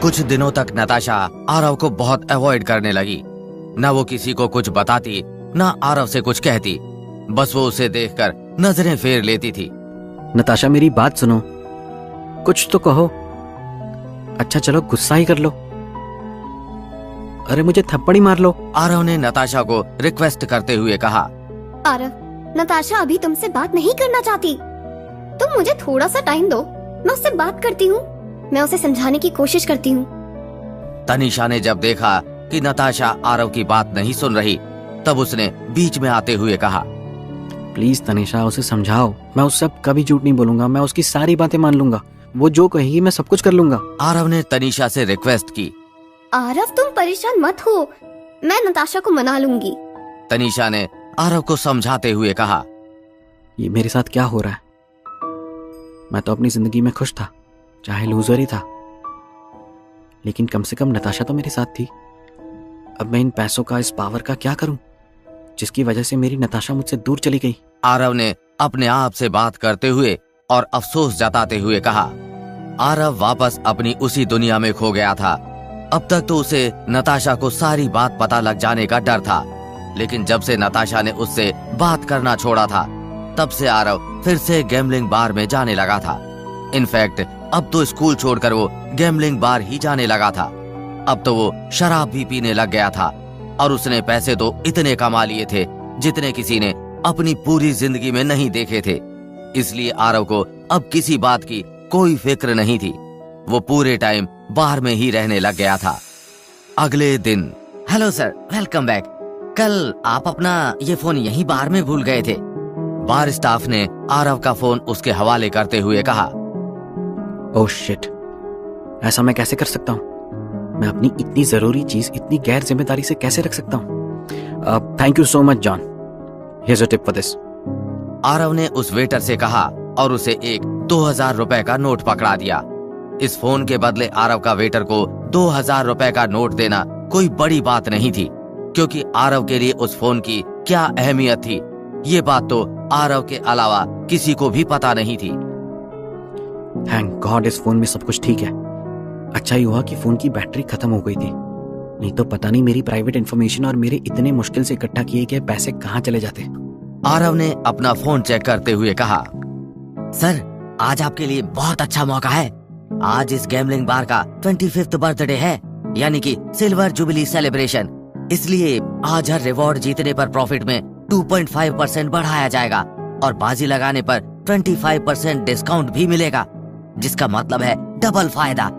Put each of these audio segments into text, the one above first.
कुछ दिनों तक नताशा आरव को बहुत अवॉइड करने लगी। न वो किसी को कुछ बताती, न आरव से कुछ कहती। बस वो उसे देखकर नजरें फेर लेती थी। नताशा मेरी बात सुनो, कुछ तो कहो। अच्छा चलो गुस्सा ही कर लो, अरे मुझे थप्पड़ ही मार लो। आरव ने नताशा को रिक्वेस्ट करते हुए कहा। आरव, नताशा अभी तुमसे बात नहीं करना चाहती। तुम मुझे थोड़ा सा टाइम दो, मैं उससे बात करती हूँ। मैं उसे समझाने की कोशिश करती हूँ। तनीषा ने जब देखा कि नताशा आरव की बात नहीं सुन रही, तब उसने बीच में आते हुए कहा, प्लीज तनीषा उसे समझाओ। मैं उससे अब कभी झूठ नहीं बोलूंगा, मैं उसकी सारी बातें मान लूंगा। वो जो कहेगी मैं सब कुछ कर लूंगा। आरव ने तनीषा से रिक्वेस्ट की। आरव तुम परेशान मत हो, मैं नताशा को मना लूंगी। तनीषा ने आरव को समझाते हुए कहा, ये मेरे साथ क्या हो रहा है? मैं तो अपनी जिंदगी में खुश था, चाहे लूजर ही था, लेकिन कम से कम नताशा तो मेरे साथ थी। अब मैं इन पैसों का, इस पावर का क्या करूं, जिसकी वजह से मेरी नताशा मुझसे दूर चली गई। आरव ने अपने आप से बात करते हुए और अफसोस जताते हुए कहा। आरव वापस अपनी उसी दुनिया में खो गया था। अब तक तो उसे नताशा को सारी बात पता लग जाने का डर था, लेकिन जब से नताशा ने उससे बात करना छोड़ा था, तब से आरव फिर से गैम्बलिंग बार में जाने लगा था। इनफैक्ट अब तो स्कूल छोड़कर वो गैम्बलिंग बार ही जाने लगा था। अब तो वो शराब भी पीने लग गया था, और उसने पैसे तो इतने कमा लिए थे जितने किसी ने अपनी पूरी जिंदगी में नहीं देखे थे। इसलिए आरव को अब किसी बात की कोई फिक्र नहीं थी। वो पूरे टाइम बार में ही रहने लग गया था। अगले दिन, हेलो सर, वेलकम बैक। कल आप अपना ये फोन यहीं बार में भूल गए थे। बार स्टाफ ने आरव का फोन उसके हवाले करते हुए कहा। ओह शिट, ऐसा मैं कैसे कर सकता हूँ? मैं अपनी इतनी जरूरी चीज इतनी गैर जिम्मेदारी से कैसे रख सकता हूँ? Thank you so much John, here's a tip for this. Aarav ने उस वेटर से कहा और उसे एक 2000 रुपए का नोट पकड़ा दिया। इस फोन के बदले आरव का वेटर को 2000 रुपए का नोट देना कोई बड़ी बात नहीं थी, क्योंकि आरव के लिए उस फोन की क्या अहमियत थी, ये बात तो आरव के अलावा किसी को भी पता नहीं थी। थैंक गॉड इस फोन में सब कुछ ठीक है। अच्छा ही हुआ कि फोन की बैटरी खत्म हो गई थी, नहीं तो पता नहीं मेरी प्राइवेट इंफॉर्मेशन और मेरे इतने मुश्किल से इकट्ठा किए गए पैसे कहाँ चले जाते। आरव ने अपना फोन चेक करते हुए कहा, सर आज आपके लिए बहुत अच्छा मौका है। आज इस गैम्बलिंग बार का 25th बर्थडे है, यानी कि सिल्वर जुबली सेलिब्रेशन। इसलिए आज हर रिवॉर्ड जीतने पर प्रॉफिट में 2.5% बढ़ाया जाएगा और बाजी लगाने पर 25% डिस्काउंट भी मिलेगा, जिसका मतलब है डबल फायदा।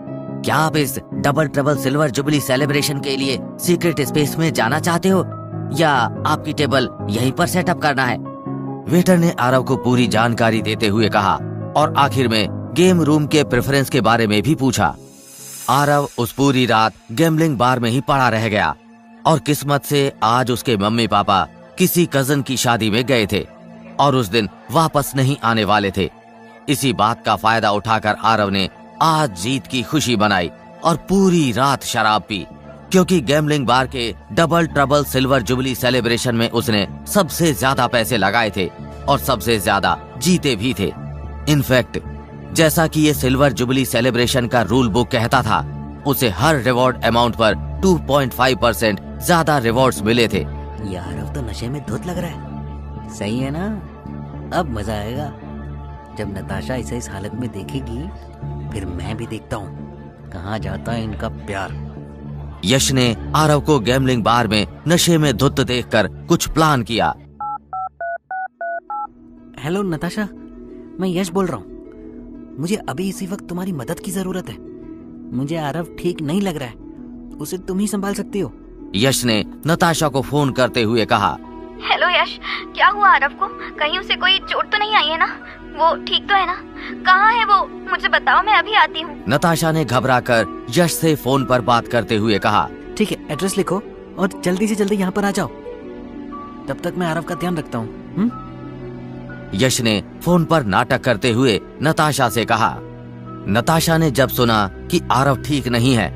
क्या आप इस double trouble silver jubilee celebration के लिए सीक्रेट स्पेस में जाना चाहते हो, या आपकी टेबल यहीं पर सेटअप करना है? वेटर ने आरव को पूरी जानकारी देते हुए कहा और आखिर में गेम रूम के प्रेफरेंस के बारे में भी पूछा। आरव उस पूरी रात गैम्बलिंग बार में ही पड़ा रह गया, और किस्मत से आज उसके मम्मी पापा किसी कजन की शादी में गए थे और उस दिन वापस नहीं आने वाले थे। इसी बात का फायदा उठाकर आरव ने आज जीत की खुशी मनाई और पूरी रात शराब पी, क्योंकि गैम्बलिंग बार के double trouble silver jubilee celebration में उसने सबसे ज्यादा पैसे लगाए थे और सबसे ज्यादा जीते भी थे। इनफैक्ट जैसा कि ये सिल्वर जुबली सेलिब्रेशन का रूल बुक कहता था, उसे हर रिवॉर्ड अमाउंट पर 2.5% ज्यादा रिवॉर्ड्स मिले थे। यार अब तो नशे में धुत लग रहा है, सही है ना? अब मजा आएगा जब नताशा इसे इस हालत में देखेगी, फिर मैं भी देखता हूँ कहाँ जाता है इनका प्यार। यश ने आरव को गैम्बलिंग बार में नशे में धुत देखकर कुछ प्लान किया। हेलो नताशा, मैं यश बोल रहा हूँ। मुझे अभी इसी वक्त तुम्हारी मदद की जरूरत है। मुझे आरव ठीक नहीं लग रहा है, उसे तुम ही संभाल सकती हो। यश ने नताशा को फोन करते हुए कहा। हेलो यश, क्या हुआ आरव को? कहीं उसे कोई चोट तो नहीं आई है ना? वो ठीक तो है ना? कहाँ है वो? मुझे बताओ, मैं अभी आती हूँ। नताशा ने घबराकर यश से फोन पर बात करते हुए कहा। ठीक है, एड्रेस लिखो और जल्दी से जल्दी यहाँ पर आ जाओ। तब तक मैं आरव का ध्यान रखता हूँ। यश ने फोन पर नाटक करते हुए नताशा से कहा। नताशा ने जब सुना कि आरव ठीक नहीं है,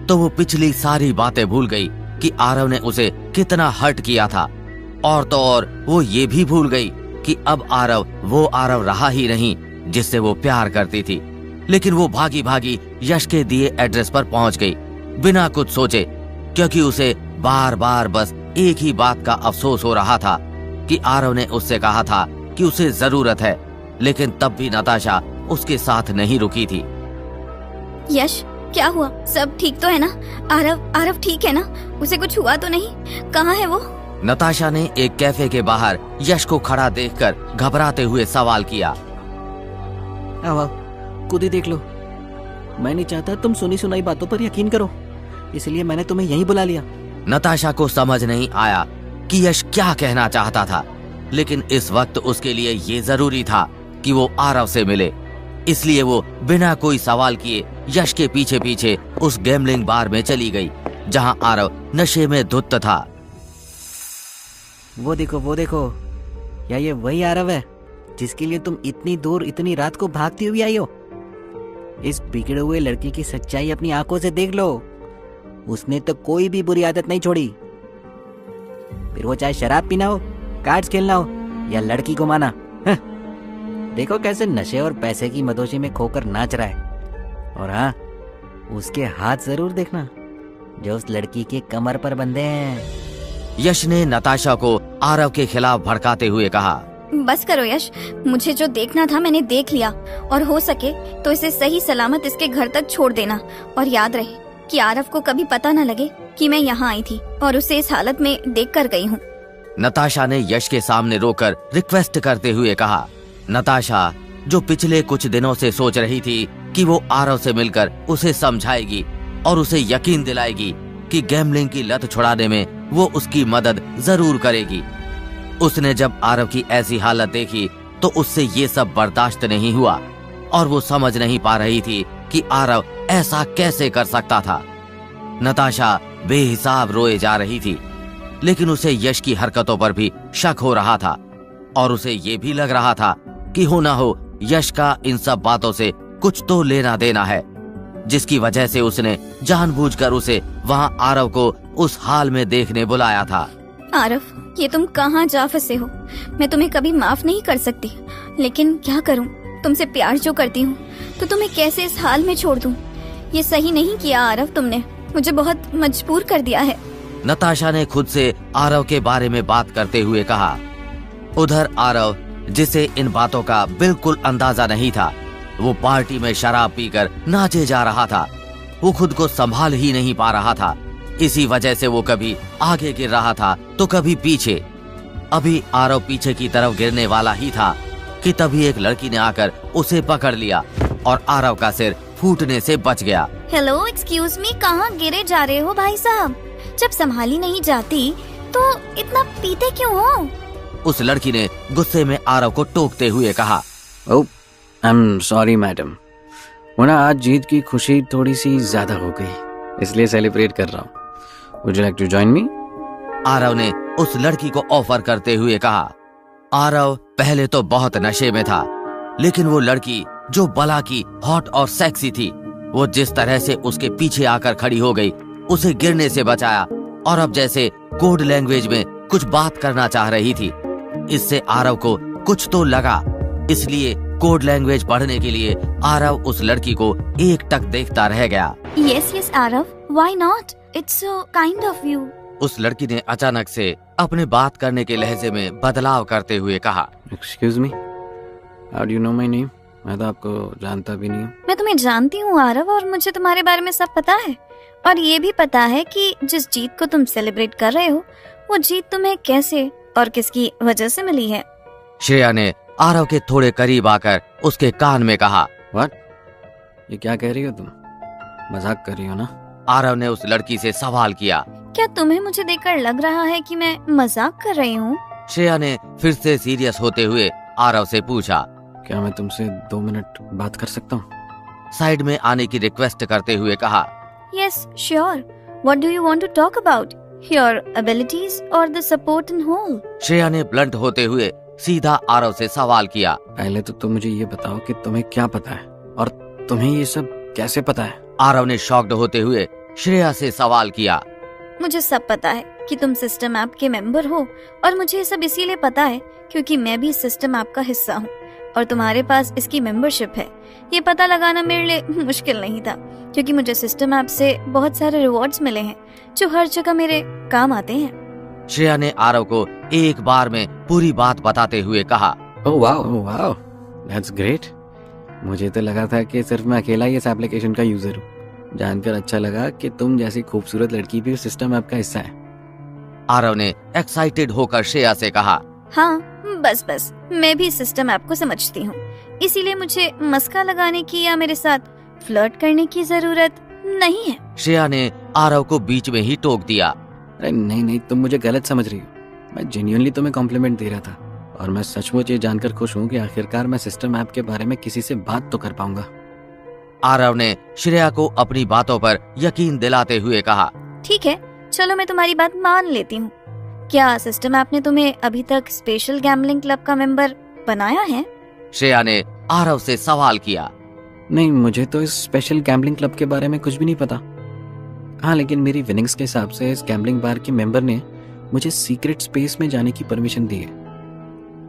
तो वो पिछली सारी बातें भूल गई कि आरव ने उसे कितना हर्ट किया था, और तो और वो ये भी भूल गई कि अब आरव वो आरव रहा ही नहीं जिससे वो प्यार करती थी। लेकिन वो भागी भागी यश के दिए एड्रेस पर पहुंच गई बिना कुछ सोचे, क्योंकि उसे बार बार बस एक ही बात का अफसोस हो रहा था कि आरव ने उससे कहा था कि उसे जरूरत है, लेकिन तब भी नताशा उसके साथ नहीं रुकी थी। यश, क्या हुआ? सब ठीक तो है ना? आरव ठीक है ना? उसे कुछ हुआ तो नहीं? कहाँ है वो? नताशा ने एक कैफे के बाहर यश को खड़ा देखकर घबराते हुए सवाल किया। आओ आओ, खुद ही देख लो। मैं नहीं चाहता तुम सुनी सुनाई बातों पर यकीन करो, इसलिए मैंने तुम्हें यहीं बुला लिया। नताशा को समझ नहीं आया कि यश क्या कहना चाहता था, लेकिन इस वक्त उसके लिए ये जरूरी था कि वो आरव से मिले। इसलिए वो बिना कोई सवाल किए यश के पीछे पीछे उस गैम्बलिंग बार में चली गई, जहां आरव नशे में धुत था। वो देखो, क्या ये वही आरव है जिसके लिए तुम इतनी दूर इतनी रात को भागती हुई आई हो? इस बिगड़े हुए लड़के की सच्चाई अपनी आंखों से देख लो। उसने तो कोई भी बुरी आदत नहीं छोड़ी, फिर वो चाहे शराब पीना हो, कार्ड्स खेलना हो या लड़की को माना। देखो कैसे नशे और पैसे की मदोशी में खोकर नाच रहा है। और हाँ, उसके हाथ जरूर देखना जो उस लड़की के कमर पर बंधे हैं। यश ने नताशा को आरव के खिलाफ भड़काते हुए कहा। बस करो यश, मुझे जो देखना था मैंने देख लिया, और हो सके तो इसे सही सलामत इसके घर तक छोड़ देना। और याद रहे कि आरव को कभी पता न लगे कि मैं यहाँ आई थी और उसे इस हालत में देख कर गई हूँ। नताशा ने यश के सामने रोकर रिक्वेस्ट करते हुए कहा। नताशा, जो पिछले कुछ दिनों से सोच रही थी कि वो आरव से मिलकर उसे समझाएगी और उसे यकीन दिलाएगी कि गैम्बलिंग की लत छुड़ाने में वो उसकी मदद जरूर करेगी, उसने जब आरव की ऐसी हालत देखी तो उससे ये सब बर्दाश्त नहीं हुआ और वो समझ नहीं पा रही थी कि आरव ऐसा कैसे कर सकता था। नताशा बेहिसाब रोए जा रही थी, लेकिन उसे यश की हरकतों पर भी शक हो रहा था और उसे ये भी लग रहा था कि हो ना हो यश का इन सब बातों से कुछ तो लेना देना है, जिसकी वजह से उसने जानबूझकर उसे वहां आरव को उस हाल में देखने बुलाया था। आरव, ये तुम कहाँ जा फंसे हो? मैं तुम्हें कभी माफ नहीं कर सकती, लेकिन क्या करूं? तुमसे प्यार जो करती हूँ तो तुम्हें कैसे इस हाल में छोड़ दूं? ये सही नहीं किया आरव, तुमने मुझे बहुत मजबूर कर दिया है। नताशा ने खुद से आरव के बारे में बात करते हुए कहा। उधर आरव, जिसे इन बातों का बिल्कुल अंदाजा नहीं था, वो पार्टी में शराब पीकर नाचे जा रहा था। वो खुद को संभाल ही नहीं पा रहा था, इसी वजह से वो कभी आगे गिर रहा था तो कभी पीछे। अभी आरव पीछे की तरफ गिरने वाला ही था कि तभी एक लड़की ने आकर उसे पकड़ लिया और आरव का सिर फूटने से बच गया। हेलो, एक्सक्यूज मी, कहाँ गिरे जा रहे हो भाई साहब? जब संभाली नहीं जाती तो इतना पीते क्यों हो? उस लड़की ने गुस्से में आरव को टोकते हुए कहा। ओह, आई एम सॉरी मैडम, वो ना आज जीत की खुशी थोड़ी सी ज्यादा हो गई, इसलिए सेलिब्रेट कर रहा हूँ। Would you like to join me? Aarav ने उस लड़की को ऑफर करते हुए कहा। आरव पहले तो बहुत नशे में था, लेकिन वो लड़की जो बला की हॉट और सेक्सी थी, वो जिस तरह से उसके पीछे आकर खड़ी हो गई, उसे गिरने से बचाया और अब जैसे कोड लैंग्वेज में कुछ बात करना चाह रही थी। इससे आरव को कुछ तो लगा, इसलिए कोड लैंग्वेज पढ़ने के लिए आरव उस लड़की को एक टक देखता रह गया। Yes Aarav, why not? It's so kind of you. उस लड़की ने अचानक से अपने बात करने के लहजे में बदलाव करते हुए कहा। Excuse me, how do you know my name? मैं तो आपको जानता भी नहीं हूँ। मैं तुम्हें जानती हूँ आरव, और मुझे तुम्हारे बारे में सब पता है, और ये भी पता है कि जिस जीत को तुम सेलिब्रेट कर रहे हो, वो जीत तुम्हें कैसे और किसकी वजह से मिली है। श्रेया ने आरव के थोड़े करीब आकर उसके कान में कहा। व्हाट? ये क्या कह रही हो तुम? मजाक कर रही हो ना? आरव ने उस लड़की से सवाल किया। क्या तुम्हें मुझे देखकर लग रहा है कि मैं मजाक कर रही हूँ? श्रेया ने फिर से सीरियस होते हुए आरव से पूछा। क्या मैं तुमसे 2 मिनट बात कर सकता हूँ? साइड में आने की रिक्वेस्ट करते हुए कहा। Yes sure, what do you want to talk about? Your abilities और the support in whole? Shreya ने ब्लंट होते हुए सीधा आरव से सवाल किया। पहले तो तुम मुझे ये बताओ कि तुम्हें क्या पता है और तुम्हें ये सब कैसे पता है? आरव ने शॉक्ड होते हुए श्रेया से सवाल किया। मुझे सब पता है कि तुम सिस्टम ऐप के मेंबर हो, और मुझे ये सब इसीलिए पता है क्योंकि मैं भी सिस्टम ऐप का हिस्सा हूँ। और तुम्हारे पास इसकी मेंबरशिप है, ये पता लगाना मेरे लिए मुश्किल नहीं था, क्योंकि मुझे सिस्टम ऐप से बहुत सारे रिवॉर्ड्स मिले हैं जो हर जगह मेरे काम आते हैं। श्रेया ने आरव को एक बार में पूरी बात बताते हुए कहा। Oh wow, that's great. मुझे तो लगा था कि सिर्फ मैं अकेला ही इस एप्लीकेशन का यूजर हूँ। जानकर अच्छा लगा कि तुम जैसी खूबसूरत लड़की भी उस सिस्टम ऐप का हिस्सा है। आरव ने एक्साइटेड होकर श्रेया से कहा। हाँ, बस मैं भी सिस्टम ऐप को समझती हूँ, इसीलिए मुझे मस्का लगाने की या मेरे साथ फ्लर्ट करने की जरूरत नहीं है। श्रेया ने आरव को बीच में ही टोक दिया। अरे नहीं, तुम मुझे गलत समझ रही हो। मैं जेन्युइनली तुम्हें कॉम्प्लीमेंट दे रहा था, और मैं सचमुच ये जानकर खुश हूँ कि आखिरकार मैं सिस्टम ऐप के बारे में किसी से बात तो कर पाऊंगा। आरव ने श्रेया को अपनी बातों पर यकीन दिलाते हुए कहा। ठीक है, चलो मैं तुम्हारी बात मान लेती हूँ। क्या सिस्टम ऐप ने तुम्हें अभी तक स्पेशल गैम्बलिंग क्लब का मेंबर बनाया है? श्रेया ने आरव से सवाल किया। नहीं, मुझे तो इस स्पेशल गैम्बलिंग क्लब के बारे में कुछ भी नहीं पता। हाँ, लेकिन मेरी विनिंग्स के हिसाब से इस गैम्बलिंग बार के मेंबर ने मुझे सीक्रेट स्पेस में जाने की परमिशन दी है।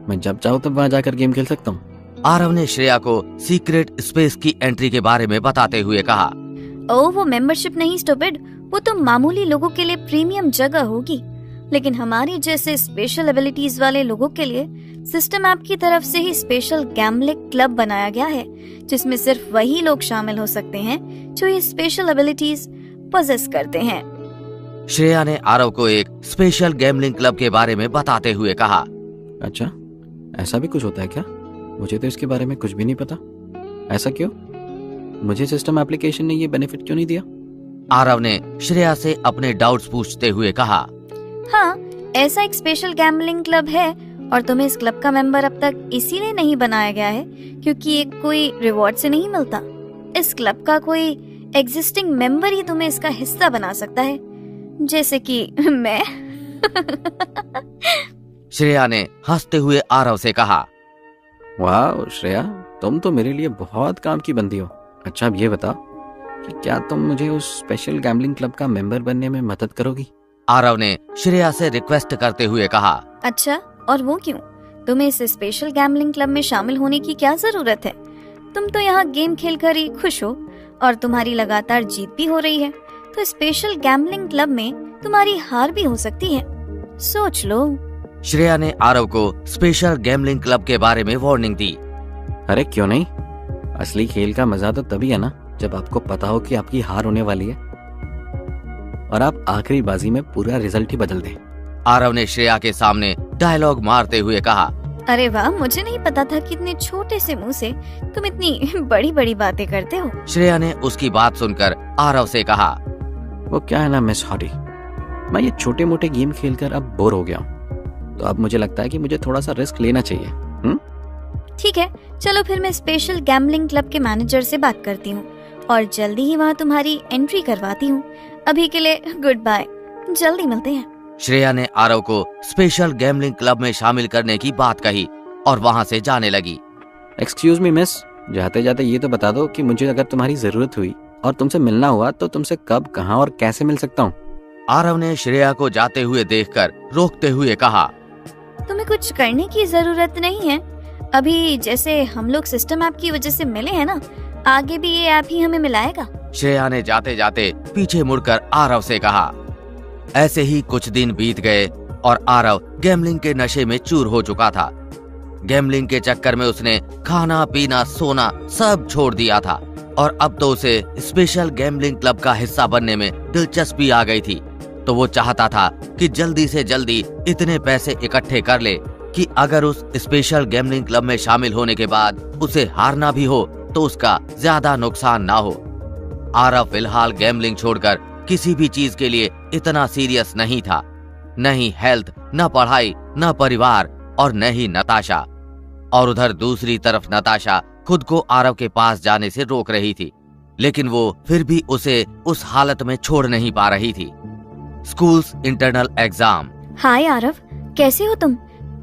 मैं जब चाहूँ तब वहां जाकर गेम खेल सकता हूँ। आरव ने श्रेया को सीक्रेट स्पेस की एंट्री के बारे में बताते हुए कहा। ओह, वो मेंबरशिप नहीं स्टूपिड, वो तो मामूली लोगों के लिए प्रीमियम जगह होगी, लेकिन हमारे जैसे स्पेशल एबिलिटीज वाले लोगों के लिए सिस्टम ऐप की तरफ से ही स्पेशल गैम्बलिंग क्लब बनाया गया है, जिसमें सिर्फ वही लोग शामिल हो सकते हैं जो ये स्पेशल एबिलिटीज पोजेस करते हैं। श्रेया ने आरव को एक स्पेशल गैम्बलिंग क्लब के बारे में बताते हुए कहा। अच्छा, ऐसा भी कुछ होता है क्या? मुझे तो इसके बारे में कुछ भी नहीं पता। ऐसा क्यों? मुझे सिस्टम एप्लीकेशन ने ये बेनिफिट क्यों नहीं दिया? आरव ने श्रेया से अपने डाउट्स पूछते हुए कहा। हाँ, ऐसा एक स्पेशल गैम्बलिंग क्लब है, और तुम्हें इस क्लब का मेंबर अब तक इसीलिए नहीं बनाया गया है क्योंकि ये कोई रिवॉर्ड से नहीं मिलता। इस क्लब का कोई एग्जिस्टिंग मेंबर ही तुम्हें इसका हिस्सा बना सकता है, जैसे कि मैं। श्रेया ने हंसते हुए आरव से कहा। वाह श्रेया, तुम तो मेरे लिए बहुत काम की बंदी हो। अच्छा, अब ये बताओ कि क्या तुम मुझे उस स्पेशल गैम्बलिंग क्लब का मेंबर बनने में मदद करोगी? आरव ने श्रेया से रिक्वेस्ट करते हुए कहा। अच्छा, और वो क्यों? तुम्हें इस स्पेशल गैम्बलिंग क्लब में शामिल होने की क्या जरूरत है? तुम तो यहाँ गेम खेलकर ही खुश हो, और तुम्हारी लगातार जीत भी हो रही है, तो स्पेशल गैम्बलिंग क्लब में तुम्हारी हार भी हो सकती है। सोच लो। श्रेया ने आरव को स्पेशल गैम्बलिंग क्लब के बारे में वार्निंग दी। अरे क्यों नहीं, असली खेल का मजा तो तभी है ना जब आपको पता हो कि आपकी हार होने वाली है और आप आखिरी बाजी में पूरा रिजल्ट ही बदल दें। आरव ने श्रेया के सामने डायलॉग मारते हुए कहा। अरे वाह, मुझे नहीं पता था कि इतने छोटे से मुंह से तुम इतनी बड़ी बड़ी बातें करते हो। श्रेया ने उसकी बात सुनकर आरव से कहा। वो क्या है ना मिस हॉरी, मैं ये छोटे मोटे गेम खेलकर अब बोर हो गया हूँ, तो अब मुझे लगता है कि मुझे थोड़ा सा रिस्क लेना चाहिए। ठीक है, चलो फिर मैं स्पेशल गैम्बलिंग क्लब के मैनेजर से बात करती हूँ और जल्दी ही वहाँ तुम्हारी एंट्री करवाती हूँ। अभी के लिए गुड बाय, जल्दी मिलते हैं। श्रेया ने आरव को स्पेशल गैम्बलिंग क्लब में शामिल करने की बात कही और वहाँ से जाने लगी। एक्सक्यूज मी मिस, जाते जाते ये तो बता दो कि मुझे अगर तुम्हारी जरूरत हुई और तुमसे मिलना हुआ तो तुमसे कब, कहाँ और कैसे मिल सकता हूँ? आरव ने श्रेया को जाते हुए देखकर रोकते हुए कहा। तुम्हें कुछ करने की जरूरत नहीं है। अभी जैसे हम लोग सिस्टम ऐप की वजह से मिले हैं ना, आगे भी ये ऐप ही हमें मिलाएगा। श्रेया ने जाते जाते पीछे मुड़कर आरव से कहा। ऐसे ही कुछ दिन बीत गए और आरव गैम्बलिंग के नशे में चूर हो चुका था। गैम्बलिंग के चक्कर में उसने खाना पीना सोना सब छोड़ दिया था और अब तो उसे स्पेशल गैम्बलिंग क्लब का हिस्सा बनने में दिलचस्पी आ गई थी। तो वो चाहता था कि जल्दी से जल्दी इतने पैसे इकट्ठे कर ले कि अगर उस स्पेशल गैम्बलिंग क्लब में शामिल होने के बाद उसे हारना भी हो तो उसका ज्यादा नुकसान ना हो। आरव फिलहाल गैम्बलिंग छोड़कर किसी भी चीज के लिए इतना सीरियस नहीं था, न ही हेल्थ, न पढ़ाई, न परिवार और न ही नताशा। और उधर दूसरी तरफ नताशा खुद को आरव के पास जाने से रोक रही थी, लेकिन वो फिर भी उसे उस हालत में छोड़ नहीं पा रही थी। Schools internal exam. Hi Aarav, कैसे हो तुम?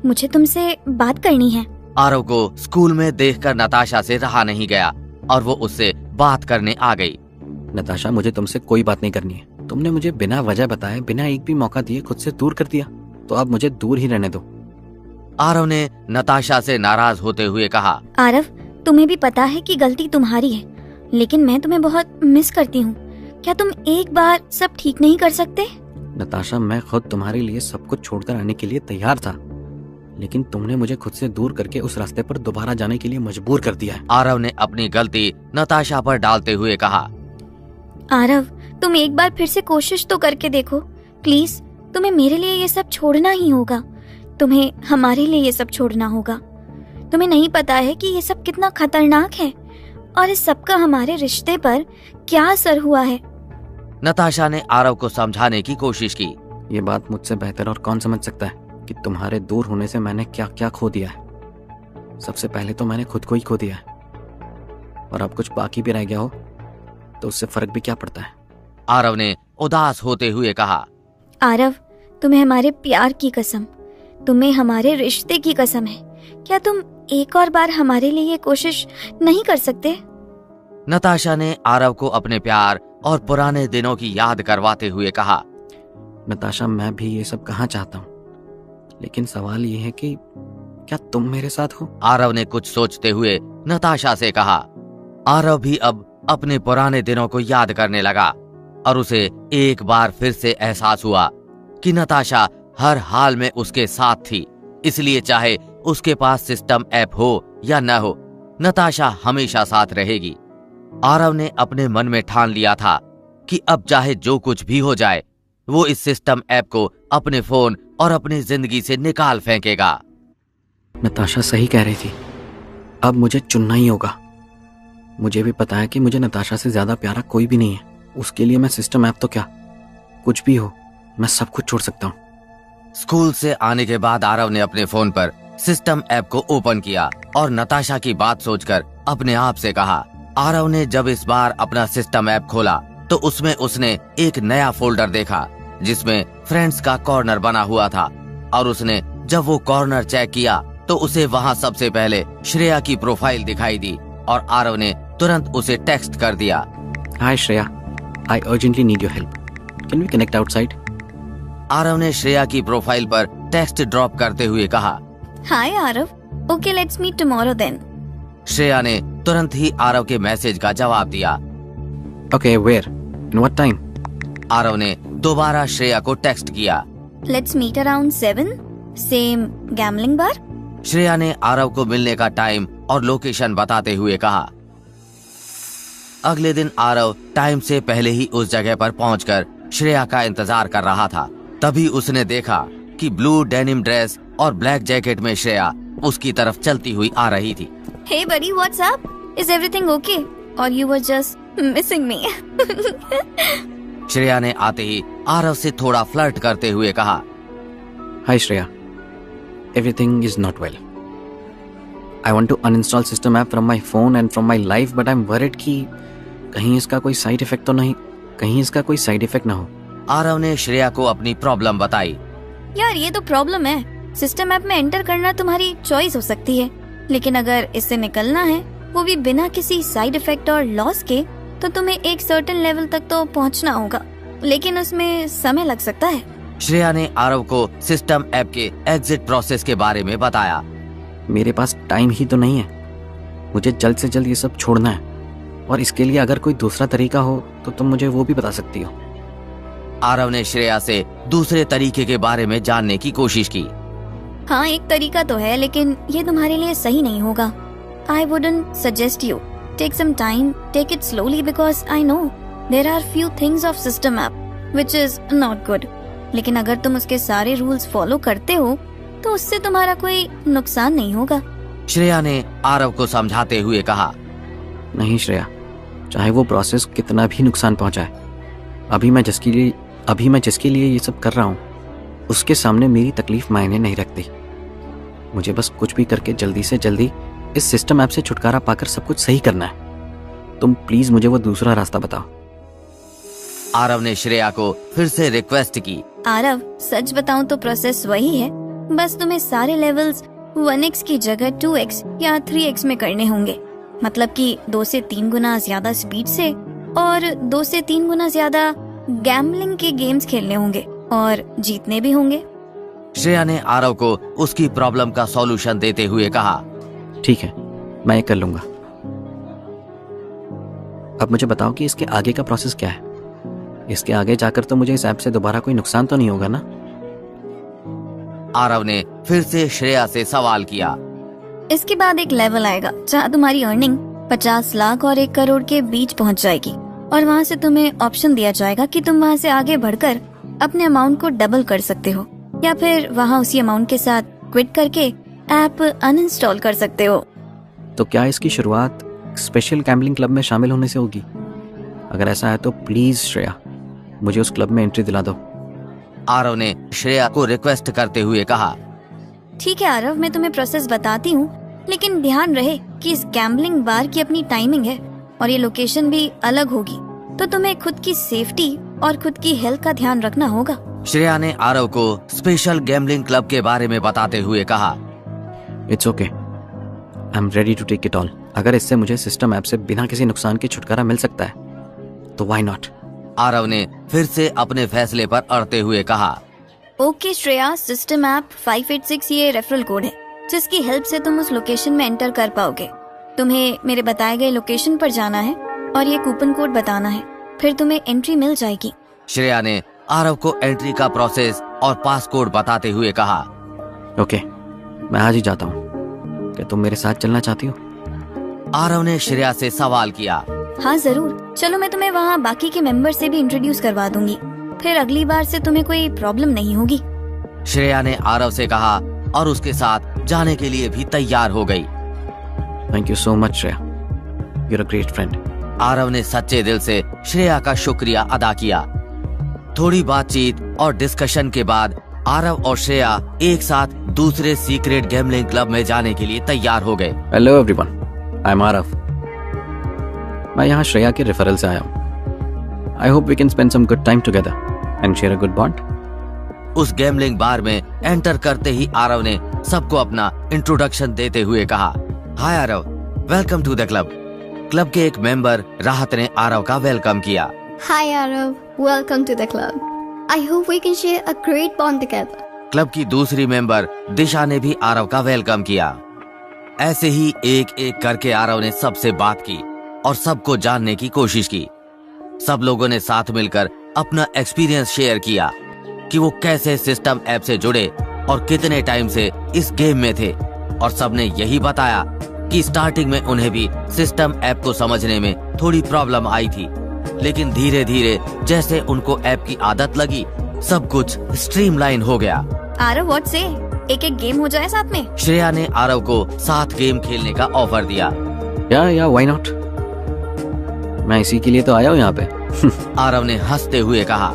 मुझे तुमसे बात करनी है। आरव को स्कूल में देखकर नताशा से रहा नहीं गया और वो उससे बात करने आ गई। नताशा, मुझे तुमसे कोई बात नहीं करनी है। तुमने मुझे बिना वजह बताए, बिना एक भी मौका दिए खुद से दूर कर दिया, तो अब मुझे दूर ही रहने दो। आरव ने नताशा से नाराज होते हुए कहा। आरव, तुम्हें भी पता है कि गलती तुम्हारी है, लेकिन मैं तुम्हें बहुत मिस करती हूँ। क्या तुम एक बार सब ठीक नहीं कर सकते? नताशा, मैं खुद तुम्हारे लिए सब कुछ छोड़कर आने के लिए तैयार था, लेकिन तुमने मुझे खुद से दूर करके उस रास्ते पर दोबारा जाने के लिए मजबूर कर दिया है। आरव ने अपनी गलती नताशा पर डालते हुए कहा। आरव, तुम एक बार फिर से कोशिश तो करके देखो प्लीज। तुम्हें मेरे लिए ये सब छोड़ना ही होगा। तुम्हें हमारे लिए ये सब छोड़ना होगा। तुम्हें नहीं पता है कि ये सब कितना खतरनाक है और इस सब का हमारे रिश्ते पर क्या असर हुआ है। नताशा ने आरव को समझाने की कोशिश की। ये बात मुझसे बेहतर और कौन समझ सकता है कि तुम्हारे दूर होने से मैंने क्या क्या खो दिया है। सबसे पहले तो मैंने खुद को ही खो दिया है, और अब कुछ बाकी भी रह गया हो तो उससे फर्क भी क्या पड़ता है। आरव ने उदास होते हुए कहा। आरव, तुम्हें हमारे प्यार की कसम, तुम्हें हमारे रिश्ते की कसम है, क्या तुम एक और बार हमारे लिए ये कोशिश नहीं कर सकते? नताशा ने आरव को अपने प्यार और पुराने दिनों की याद करवाते हुए कहा। नताशा, मैं भी ये सब कहाँ चाहता हूँ, लेकिन सवाल ये है कि क्या तुम मेरे साथ हो? आरव ने कुछ सोचते हुए नताशा से कहा। आरव भी अब अपने पुराने दिनों को याद करने लगा और उसे एक बार फिर से एहसास हुआ कि नताशा हर हाल में उसके साथ थी। इसलिए चाहे उसके पास सिस्टम ऐप हो या न हो, नताशा हमेशा साथ रहेगी। आरव ने अपने मन में ठान लिया था कि अब चाहे जो कुछ भी हो जाए, वो इस सिस्टम ऐप को अपने फोन और अपनी जिंदगी से निकाल फेंकेगा। नताशा सही कह रही थी, अब मुझे चुनना ही होगा। मुझे भी पता है कि मुझे नताशा से ज्यादा प्यारा कोई भी नहीं है। उसके लिए मैं सिस्टम ऐप तो क्या, कुछ भी हो, मैं सब कुछ छोड़ सकता हूँ। स्कूल से आने के बाद आरव ने अपने फोन पर सिस्टम ऐप को ओपन किया और नताशा की बात सोचकर अपने आप से कहा। आरव ने जब इस बार अपना सिस्टम ऐप खोला तो उसमें उसने एक नया फोल्डर देखा जिसमें फ्रेंड्स का कॉर्नर बना हुआ था, और उसने जब वो कॉर्नर चेक किया तो उसे वहाँ सबसे पहले श्रेया की प्रोफाइल दिखाई दी और आरव ने तुरंत उसे टेक्स्ट कर दिया। Hi Shreya, I urgently need your help, can we connect outside? Aarav ने श्रेया की प्रोफाइल पर टेक्स्ट ड्रॉप करते हुए कहा। Hi Aarav, okay let's meet tomorrow then. Shreya ने तुरंत ही आरव के मैसेज का जवाब दिया। Okay, where, in what time? Aarav ने दोबारा श्रेया को टेक्स्ट किया। Let's meet around 7, same gambling bar. Shreya ने आरव को मिलने का टाइम और लोकेशन बताते हुए कहा। अगले दिन आरव टाइम से पहले ही उस जगह पर पहुंचकर श्रेया का इंतजार कर रहा था। तभी उसने देखा कि ब्लू डेनिम ड्रेस और ब्लैक जैकेट में श्रेया उसकी तरफ चलती हुई आ रही थी। Hey buddy, what's up? Is everything okay? Or you were just missing me? Shreya ने आते ही आरव से थोड़ा फ्लर्ट करते हुए कहा। Hi Shreya, everything is not well. I want to uninstall system app from my phone and from my life, but I am worried कि कहीं इसका कोई साइड इफेक्ट तो नहीं, कहीं इसका कोई साइड इफेक्ट ना हो। आरव ने श्रेया को अपनी प्रॉब्लम बताई। यार ये तो प्रॉब्लम है। सिस्टम ऐप में एंटर करना तुम्हारी चॉइस हो सकती है, लेकिन अगर इससे निकलना है, वो भी बिना किसी साइड इफेक्ट और लॉस के, तो तुम्हें एक सर्टेन लेवल तक तो पहुंचना होगा, लेकिन उसमें समय लग सकता है। श्रेया ने आरव को सिस्टम ऐप के एग्जिट प्रोसेस के बारे में बताया। मेरे पास टाइम ही तो नहीं है, मुझे जल्द से जल्द ये सब छोड़ना है, और इसके लिए अगर कोई दूसरा तरीका हो तो तुम मुझे वो भी बता सकती हो। आरव ने श्रेया से दूसरे तरीके के बारे में जानने की कोशिश की। हाँ, एक तरीका तो है, लेकिन ये तुम्हारे लिए सही नहीं होगा। I wouldn't suggest you. Take some time, take it slowly because I know there are few things of system app which is not good. लेकिन अगर तुम उसके सारे रूल्स फॉलो करते हो तो उससे तुम्हारा कोई नुकसान नहीं होगा। श्रेया ने आरव को समझाते हुए कहा। नहीं श्रेया, चाहे वो प्रोसेस कितना भी नुकसान पहुंचाए, अभी मैं जिसके लिए ये सब कर रहा हूँ उसके सामने मेरी तकलीफ मायने नहीं रखती। मुझे बस कुछ भी करके जल्दी से जल्दी इस सिस्टम ऐप से छुटकारा पाकर सब कुछ सही करना है। तुम प्लीज मुझे वो दूसरा रास्ता बताओ। आरव ने श्रेया को फिर से रिक्वेस्ट की। आरव, सच बताऊं तो प्रोसेस वही है, बस तुम्हें सारे लेवल्स 1x की जगह 2x या 3x में करने होंगे। मतलब कि 2 से 3 गुना ज्यादा स्पीड से और 2 से 3 गुना ज्यादा गैम्बलिंग के गेम्स खेलने होंगे और जीतने भी होंगे। श्रेया ने आरव को उसकी प्रॉब्लम का सॉल्यूशन देते हुए कहा। ठीक है, मैं ये कर लूंगा। अब मुझे बताओ कि इसके आगे का प्रोसेस क्या है। इसके आगे जाकर तो मुझे इस ऐप से दोबारा कोई नुकसान तो नहीं होगा ना? आरव ने फिर से श्रेया से सवाल किया। इसके बाद एक लेवल आएगा जहाँ तुम्हारी अर्निंग 50 लाख और 1 करोड़ के बीच पहुँच जाएगी, और वहाँ से तुम्हें ऑप्शन दिया जाएगा कि तुम वहाँ से आगे बढ़कर अपने अमाउंट को डबल कर सकते हो, या फिर वहाँ उसी अमाउंट के साथ क्विट करके ऐप अनइंस्टॉल कर सकते हो। तो क्या इसकी शुरुआत स्पेशल गैम्बलिंग क्लब में शामिल होने से होगी? अगर ऐसा है तो प्लीज श्रेया, मुझे उस क्लब में एंट्री दिला दो। आरव ने श्रेया को रिक्वेस्ट करते हुए कहा। ठीक है आरव, मैं तुम्हें प्रोसेस बताती हूँ, लेकिन ध्यान रहे कि इस गैम्बलिंग बार की अपनी टाइमिंग है और ये लोकेशन भी अलग होगी, तो तुम्हें खुद की सेफ्टी और खुद की हेल्थ का ध्यान रखना होगा। श्रेया ने आरव को स्पेशल गैम्बलिंग क्लब के बारे में बताते हुए कहा। It's okay, I am ready to take it all. अगर इससे मुझे सिस्टम ऐप से बिना किसी नुकसान के छुटकारा मिल सकता है तो व्हाई नॉट। आरव ने फिर से अपने फैसले पर अड़ते हुए कहा। ओके श्रेया, सिस्टम ऐप 586 ये रेफरल कोड है जिसकी हेल्प से तुम उस लोकेशन में एंटर कर पाओगे। तुम्हें मेरे बताए गए लोकेशन पर जाना है और ये कूपन कोड बताना है, फिर तुम्हें एंट्री मिल जाएगी। श्रेया ने आरव को एंट्री का प्रोसेस और पास कोड बताते हुए कहा। ओके, मैं आज ही जाता हूँ। क्या तुम मेरे साथ चलना चाहती हो? आरव ने श्रेया से सवाल किया। हाँ जरूर, चलो मैं तुम्हें वहाँ बाकी के मेंबर से भी इंट्रोड्यूस करवा दूंगी, फिर अगली बार से तुम्हें कोई प्रॉब्लम नहीं होगी। श्रेया ने आरव से कहा और उसके साथ जाने के लिए भी तैयार हो गई। Thank you so much Shreya, you are a great friend. Aarav ने सच्चे दिल से श्रेया का शुक्रिया अदा किया। थोड़ी बातचीत और डिस्कशन के बाद आरव और श्रेया एक साथ दूसरे सीक्रेट गैम्बलिंग क्लब में जाने के लिए तैयार हो गए। Hello everyone, I am Aarav. मैं यहाँ श्रेया के रेफरल से आया हूँ। I hope we can spend some good time together and share a good bond. उस गैम्बलिंग बार में एंटर करते ही आरव ने सबको अपना इंट्रोडक्शन देते हुए कहा। Hi Aarav, welcome to the club. Club के एक मेंबर राहत ने आरव का वेलकम किया। Hi Arav, welcome to the club. I hope we can share a great bond together. Club की दूसरी मेंबर दिशा ने भी आरव का वेलकम किया। ऐसे ही एक एक करके आरव ने सबसे बात की और सबको जानने की कोशिश की। सब लोगों ने साथ मिलकर अपना एक्सपीरियंस शेयर किया कि वो कैसे सिस्टम ऐप से जुड़े और कितने टाइम से इस गेम में थे, और सबने यही बताया कि स्टार्टिंग में उन्हें भी सिस्टम ऐप को समझने में थोड़ी प्रॉब्लम आई थी, लेकिन धीरे धीरे जैसे उनको ऐप की आदत लगी सब कुछ स्ट्रीमलाइन हो गया। आरव व्हाट से, एक एक गेम हो जाए साथ में। श्रेया ने आरव को साथ गेम खेलने का ऑफर दिया। या व्हाई नॉट, मैं इसी के लिए तो आया हूँ यहाँ पे। आरव ने हंसते हुए कहा।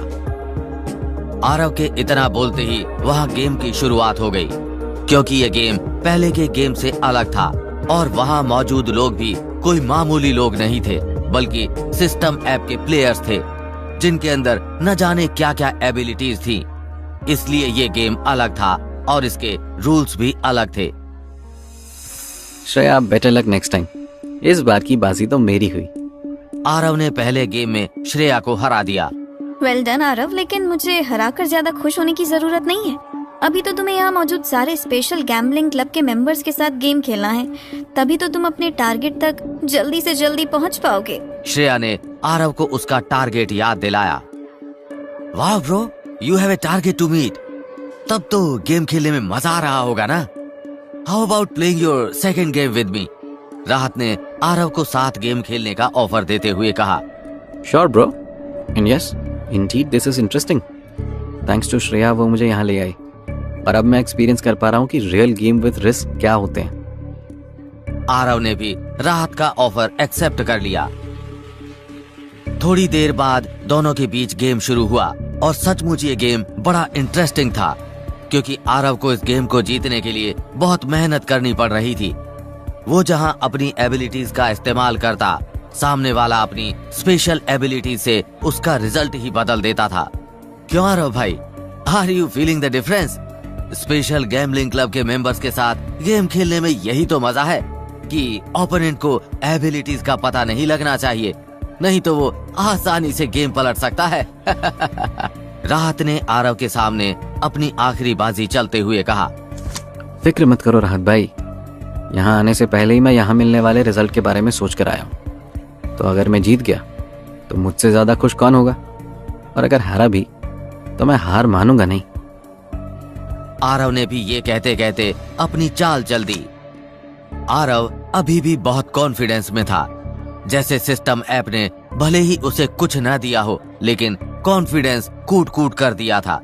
आरव के इतना बोलते ही वहाँ गेम की शुरुआत हो गई, क्योंकि ये गेम पहले के गेम से अलग था और वहाँ मौजूद लोग भी कोई मामूली लोग नहीं थे, बल्कि सिस्टम ऐप के प्लेयर्स थे जिनके अंदर न जाने क्या क्या एबिलिटीज थी। इसलिए ये गेम अलग था और इसके रूल्स भी अलग थे। Shreya, better luck next time. इस बार की बाजी तो मेरी हुई। आरव ने पहले गेम में श्रेया को हरा दिया। वेल डन आरव, लेकिन मुझे हराकर ज्यादा खुश होने की जरूरत नहीं है। अभी तो तुम्हें यहाँ मौजूद सारे स्पेशल गैम्बलिंग क्लब के मेंबर्स के साथ गेम खेलना है, तभी तो तुम अपने टारगेट तक जल्दी से जल्दी पहुँच पाओगे। श्रेया ने आरव को उसका टारगेट याद दिलाया। वाह bro, you have a target to meet. तब तो गेम खेलने में मजा आ रहा होगा ना। How about playing your second game with me? राहत ने आरव को साथ गेम खेलने का ऑफर देते हुए कहा। Sure bro, and yes indeed this is interesting. Thanks to Shreya, वो मुझे यहाँ ले आई और अब मैं एक्सपीरियंस कर पा रहा हूँ कि रियल गेम विद रिस्क क्या होते हैं। आरव ने भी राहत का ऑफर एक्सेप्ट कर लिया। थोड़ी देर बाद दोनों के बीच गेम शुरू हुआ और सचमुच ये गेम बड़ा इंटरेस्टिंग था, क्योंकि आरव को इस गेम को जीतने के लिए बहुत मेहनत करनी पड़ रही थी। वो जहां अपनी एबिलिटीज का इस्तेमाल करता, सामने वाला अपनी स्पेशल एबिलिटीज से उसका रिजल्ट ही बदल देता था। क्यों आरव भाई, are you feeling the difference? Special gambling club के मेंबर्स के साथ गेम खेलने में यही तो मजा है कि ओपोनेंट को एबिलिटीज का पता नहीं लगना चाहिए, नहीं तो वो आसानी से गेम पलट सकता है। राहत ने आरव के सामने अपनी आखिरी बाजी चलते हुए कहा। फिक्र मत करो राहत भाई, यहाँ आने से पहले ही मैं यहाँ मिलने वाले रिजल्ट के बारे में सोच कर आया हूँ। तो अगर मैं जीत गया तो मुझसे ज्यादा खुश कौन होगा, और अगर हारा भी तो मैं हार मानूंगा नहीं। आरव ने भी ये कहते कहते अपनी चाल चल दी। आरव अभी भी बहुत कॉन्फिडेंस में था, जैसे सिस्टम ऐप ने भले ही उसे कुछ न दिया हो, लेकिन कॉन्फिडेंस कूट कूट कर दिया था।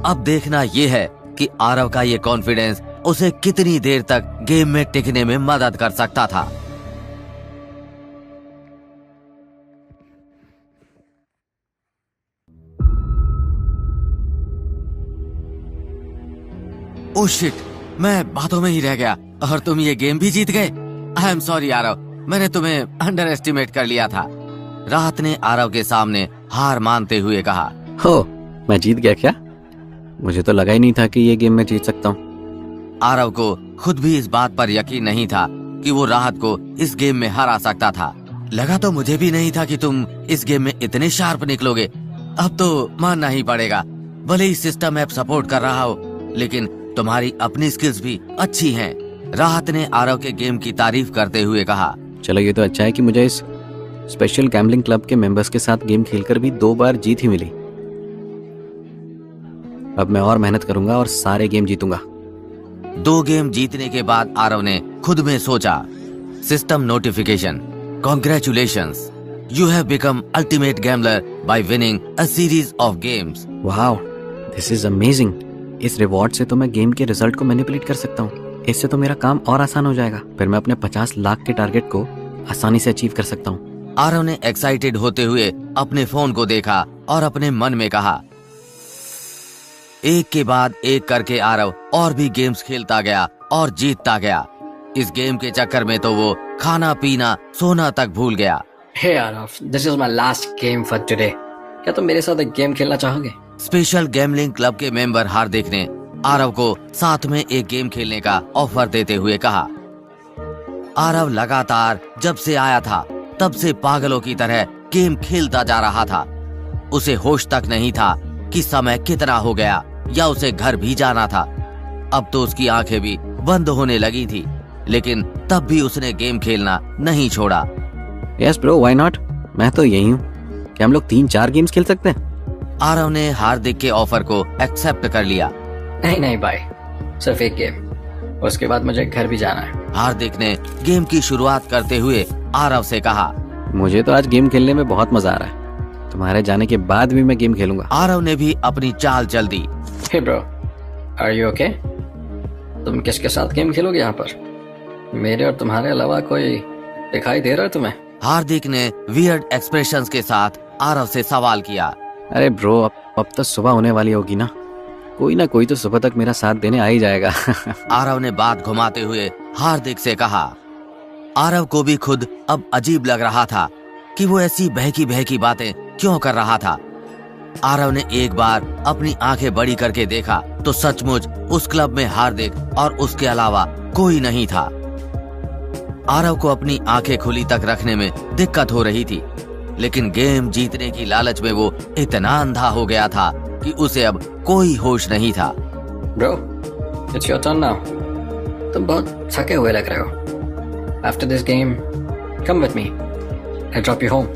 अब देखना यह है कि आरव का ये कॉन्फिडेंस उसे कितनी देर तक गेम में टिकने में मदद कर सकता था। ओह शिट, मैं बातों में ही रह गया और तुम ये गेम भी जीत गए। आई एम सॉरी आरव, मैंने तुम्हें अंडर एस्टिमेट कर लिया था। राहत ने आरव के सामने हार मानते हुए कहा। हो, मैं जीत गया क्या? मुझे तो लगा ही नहीं था कि ये गेम मैं जीत सकता हूँ। आरव को खुद भी इस बात पर यकीन नहीं था कि वो राहत को इस गेम में हरा सकता था। लगा तो मुझे भी नहीं था कि तुम इस गेम में इतने शार्प निकलोगे। अब तो मानना ही पड़ेगा, भले ही सिस्टम ऐप सपोर्ट कर रहा हो, लेकिन तुम्हारी अपनी स्किल्स भी अच्छी हैं। राहत ने आरव के गेम की तारीफ करते हुए कहा। चलो, ये तो अच्छा है कि मुझे इस स्पेशल गैम्बलिंग क्लब के मेंबर्स के साथ गेम खेलकर भी 2 बार जीत ही मिली। अब मैं और मेहनत करूंगा और सारे गेम जीतूंगा। 2 गेम जीतने के बाद आरव ने खुद में सोचा, system notification, congratulations, you have become ultimate gambler bye winning a series of games. Wow, this is amazing. इस रिवॉर्ड से तो मैं गेम के रिजल्ट को मैनिपुलेट कर सकता हूँ। इससे तो मेरा काम और आसान हो जाएगा। फिर मैं अपने 50 लाख के टारगेट को आसानी से अचीव कर सकता हूँ। आरव ने एक्साइटेड होते हुए अपने फोन को देखा और अपने मन में कहा। एक के बाद एक करके आरव और भी गेम्स खेलता गया और जीतता गया। इस गेम के चक्कर में तो वो खाना पीना सोना तक भूल गया। Hey Aarav, this is my last game for today. क्या तुम मेरे साथ एक गेम खेलना चाहोगे? स्पेशल गैम्बलिंग क्लब के मेंबर हार्दिक ने आरव को साथ में एक गेम खेलने का ऑफर देते हुए कहा। आरव लगातार जब से आया था तब से पागलों की तरह गेम खेलता जा रहा था। उसे होश तक नहीं था कि समय कितना हो गया या उसे घर भी जाना था। अब तो उसकी आंखें भी बंद होने लगी थी, लेकिन तब भी उसने गेम खेलना नहीं छोड़ा। Yes bro, why not? मैं तो यही हूँ। क्या हम लोग 3-4 गेम्स खेल सकते हैं? आरव ने हार्दिक के ऑफर को एक्सेप्ट कर लिया। नहीं भाई, सिर्फ एक गेम, उसके बाद मुझे घर भी जाना है। हार्दिक ने गेम की शुरुआत करते हुए आरव से कहा। मुझे तो आज गेम खेलने में बहुत मजा आ रहा है। तुम्हारे जाने के बाद भी मैं गेम खेलूंगा। आरव ने भी अपनी चाल चल दी। Hey bro, are you okay? तुम किसके साथ गेम खेलोगे यहाँ पर? मेरे और तुम्हारे अलावा कोई दिखाई दे रहा है तुम्हें? हार्दिक ने वियर्ड एक्सप्रेशंस के साथ आरव से सवाल किया। अरे ब्रो, अब तो सुबह होने वाली होगी ना। कोई ना कोई तो सुबह तक मेरा साथ देने आ ही जाएगा। आरव ने बात घुमाते हुए हार्दिक से कहा। आरव को भी खुद अब अजीब लग रहा था कि वो ऐसी बहकी बहकी बातें क्यों कर रहा था। आरव ने एक बार अपनी आंखें बड़ी करके देखा तो सचमुच उस क्लब में हार्दिक और उसके अलावा कोई नहीं था। आरव को अपनी आंखें खुली तक रखने में दिक्कत हो रही थी, लेकिन गेम जीतने की लालच में वो इतना अंधा हो गया था कि उसे अब कोई होश नहीं था। Bro, it's your turn now. तुम बहुत थके हुए लग रहे हो। After this game, come with me, I drop you home.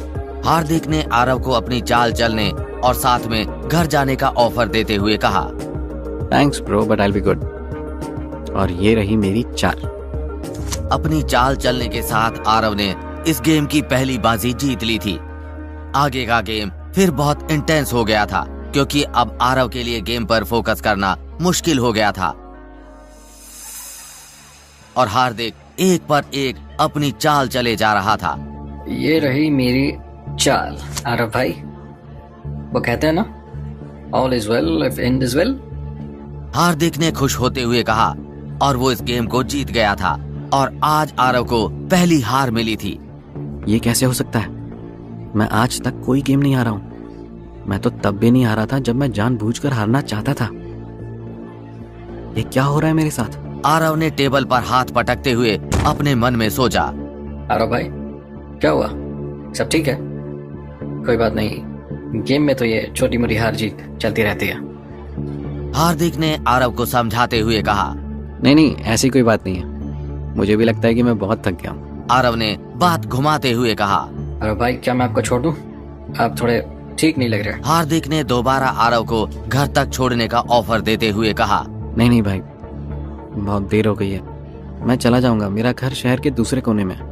Hardik ने आरव को अपनी चाल चलने और साथ में घर जाने का ऑफर देते हुए कहा। Thanks bro, but I will be good. और ये रही मेरी चाल। अपनी चाल चलने के साथ आरव ने इस गेम की पहली बाजी जीत ली थी। आगे का गेम फिर बहुत इंटेंस हो गया था, क्योंकि अब आरव के लिए गेम पर फोकस करना मुश्किल हो गया था और हार्दिक एक पर एक अपनी चाल चले जा रहा था। ये रही मेरी चाल आरव भाई। वो कहते हैं ना, all is well if end is well. Hardik ने खुश होते हुए कहा और वो इस गेम को जीत गया था और आज आरव को पहली हार मिली थी। ये कैसे हो सकता है? मैं आज तक कोई गेम नहीं हारा हूं। मैं तो तब भी नहीं हारा था जब मैं जानबूझकर हारना चाहता था। ये क्या हो रहा है मेरे साथ? आरव ने टेबल पर हाथ पटकते हुए अपने मन में सोचा। आरव भाई, क्या हुआ? सब ठीक है? कोई बात नहीं, गेम में तो ये छोटी मोटी हार जीत चलती रहती है। हार्दिक ने आरव को समझाते हुए कहा। नहीं, ऐसी कोई बात नहीं है। मुझे भी लगता है कि मैं बहुत थक गया हूँ। आरव ने बात घुमाते हुए कहा। अरे भाई, क्या मैं आपको छोड़ दूँ? आप थोड़े ठीक नहीं लग रहे। हार्दिक ने दोबारा आरव को घर तक छोड़ने का ऑफर देते हुए कहा। नहीं भाई, बहुत देर हो गई है, मैं चला जाऊंगा। मेरा घर शहर के दूसरे कोने में है।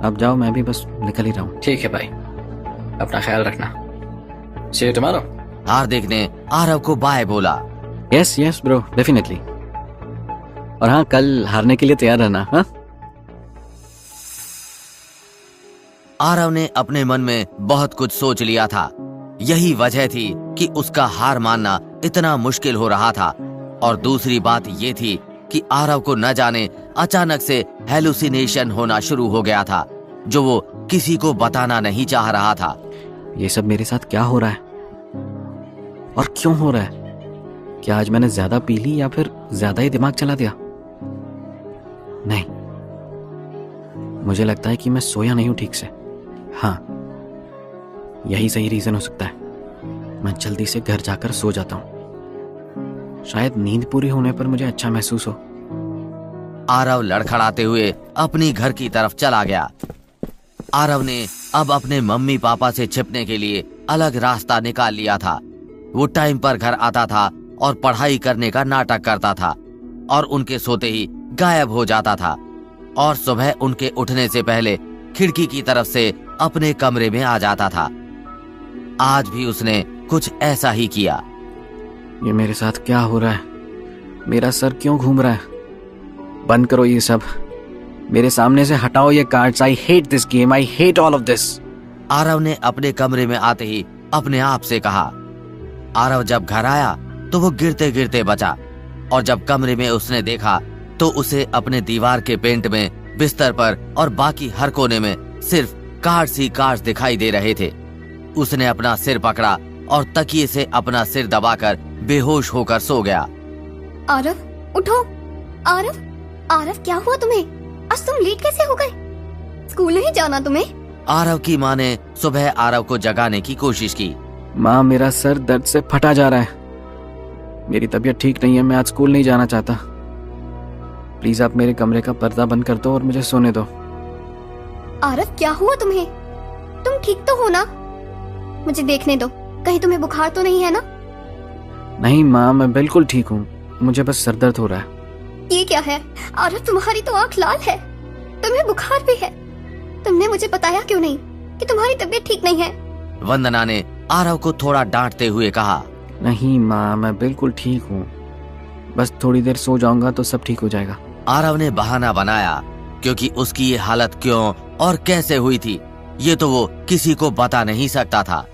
आप जाओ, मैं भी बस निकल ही रहा हूँ। ठीक है भाई, अपना ख्याल रखना। See you tomorrow। हार्दिक ने आरव को बाय बोला। Yes bro, definitely. और हाँ, कल हारने के लिए तैयार रहना। हाँ, आरव ने अपने मन में बहुत कुछ सोच लिया था। यही वजह थी कि उसका हार मानना इतना मुश्किल हो रहा था। और दूसरी बात ये थी कि आरव को न जाने अचानक से हेलुसिनेशन होना शुरू हो गया था, जो वो किसी को बताना नहीं चाह रहा था। ये सब मेरे साथ क्या हो रहा है और क्यों हो रहा है? क्या आज मैंने ज्यादा पी ली या फिर ज्यादा ही दिमाग चला दिया? नहीं, मुझे लगता है कि मैं सोया नहीं हूं ठीक से। हाँ, यही सही रीजन हो सकता है। मैं जल्दी से घर जाकर सो जाता हूं। शायद नींद पूरी होने पर मुझे अच्छा महसूस हो। आरव लड़खड़ाते हुए अपनी घर की तरफ चला गया। आरव ने अब अपने मम्मी पापा से छिपने के लिए अलग रास्ता निकाल लिया था। वो टाइम पर घर आता था और पढ़ाई करने का नाटक करता था और उनके सोते ही गायब हो जाता था। और सुबह उनके उठने से पहले खिड़की की तरफ से अपने कमरे में आ जाता था। आज भी उसने कुछ ऐसा ही किया। ये मेरे साथ क्या हो रहा है? मेरा सर क्यों घूम रहा है? बंद करो ये सब, मेरे सामने से हटाओ ये cards. I hate this game, I hate all of this. Aarav ने अपने कमरे में आते ही अपने आप से कहा। आरव जब घर आया तो वो गिरते गिरते बचा, और जब कमरे में उसने देखा तो उसे अपने दीवार के पेंट में, बिस्तर पर और बाकी हर कोने में सिर्फ कार्ड्स ही कार्ड्स दिखाई दे रहे थे। उसने अपना सिर पकड़ा और तकिए से अपना सिर दबाकर बेहोश होकर सो गया। आरव, उठो। आरव, आरव क्या हुआ तुम्हें? आज तुम लेट कैसे हो गए? स्कूल नहीं जाना तुम्हें? आरव की माँ ने सुबह आरव को जगाने की कोशिश की। माँ, मेरा सर दर्द से फटा जा रहा है। मेरी तबीयत ठीक नहीं है, मैं आज स्कूल नहीं जाना चाहता। प्लीज आप मेरे कमरे का पर्दा बंद कर दो और मुझे सोने दो। आरव क्या हुआ तुम्हें? तुम ठीक तो हो ना? मुझे देखने दो, कहीं तुम्हें बुखार तो नहीं है ना? नहीं माँ, मैं बिल्कुल ठीक हूँ, मुझे बस सर दर्द हो रहा है। ये क्या है? आरव तुम्हारी तो आंख लाल है, तुम्हें बुखार भी है। तुमने मुझे बताया क्यों नहीं कि तुम्हारी तबीयत ठीक नहीं है? वंदना ने आरव को थोड़ा डांटते हुए कहा। नहीं माँ, मैं बिल्कुल ठीक हूँ, बस थोड़ी देर सो जाऊंगा तो सब ठीक हो जाएगा। आरव ने बहाना बनाया, क्योंकि उसकी ये हालत क्यों और कैसे हुई थी ये तो वो किसी को बता नहीं सकता था।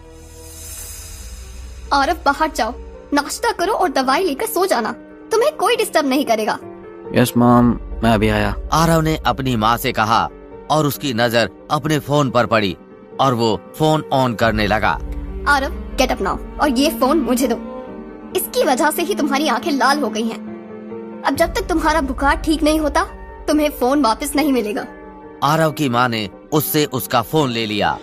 आरव बाहर जाओ, नाश्ता करो और दवाई लेकर सो जाना, तुम्हें कोई डिस्टर्ब नहीं करेगा। यस मॉम, मैं अभी आया। आरव ने अपनी माँ से कहा और उसकी नजर अपने फोन पर पड़ी और वो फोन ऑन करने लगा। आरव गेट अप नाउ और ये फोन मुझे दो। इसकी वजह से ही तुम्हारी आंखें लाल हो गई हैं। अब जब तक तुम्हारा बुखार ठीक नहीं होता तुम्हें फोन वापस नहीं मिलेगा। आरव की माँ ने उससे उसका फोन ले लिया।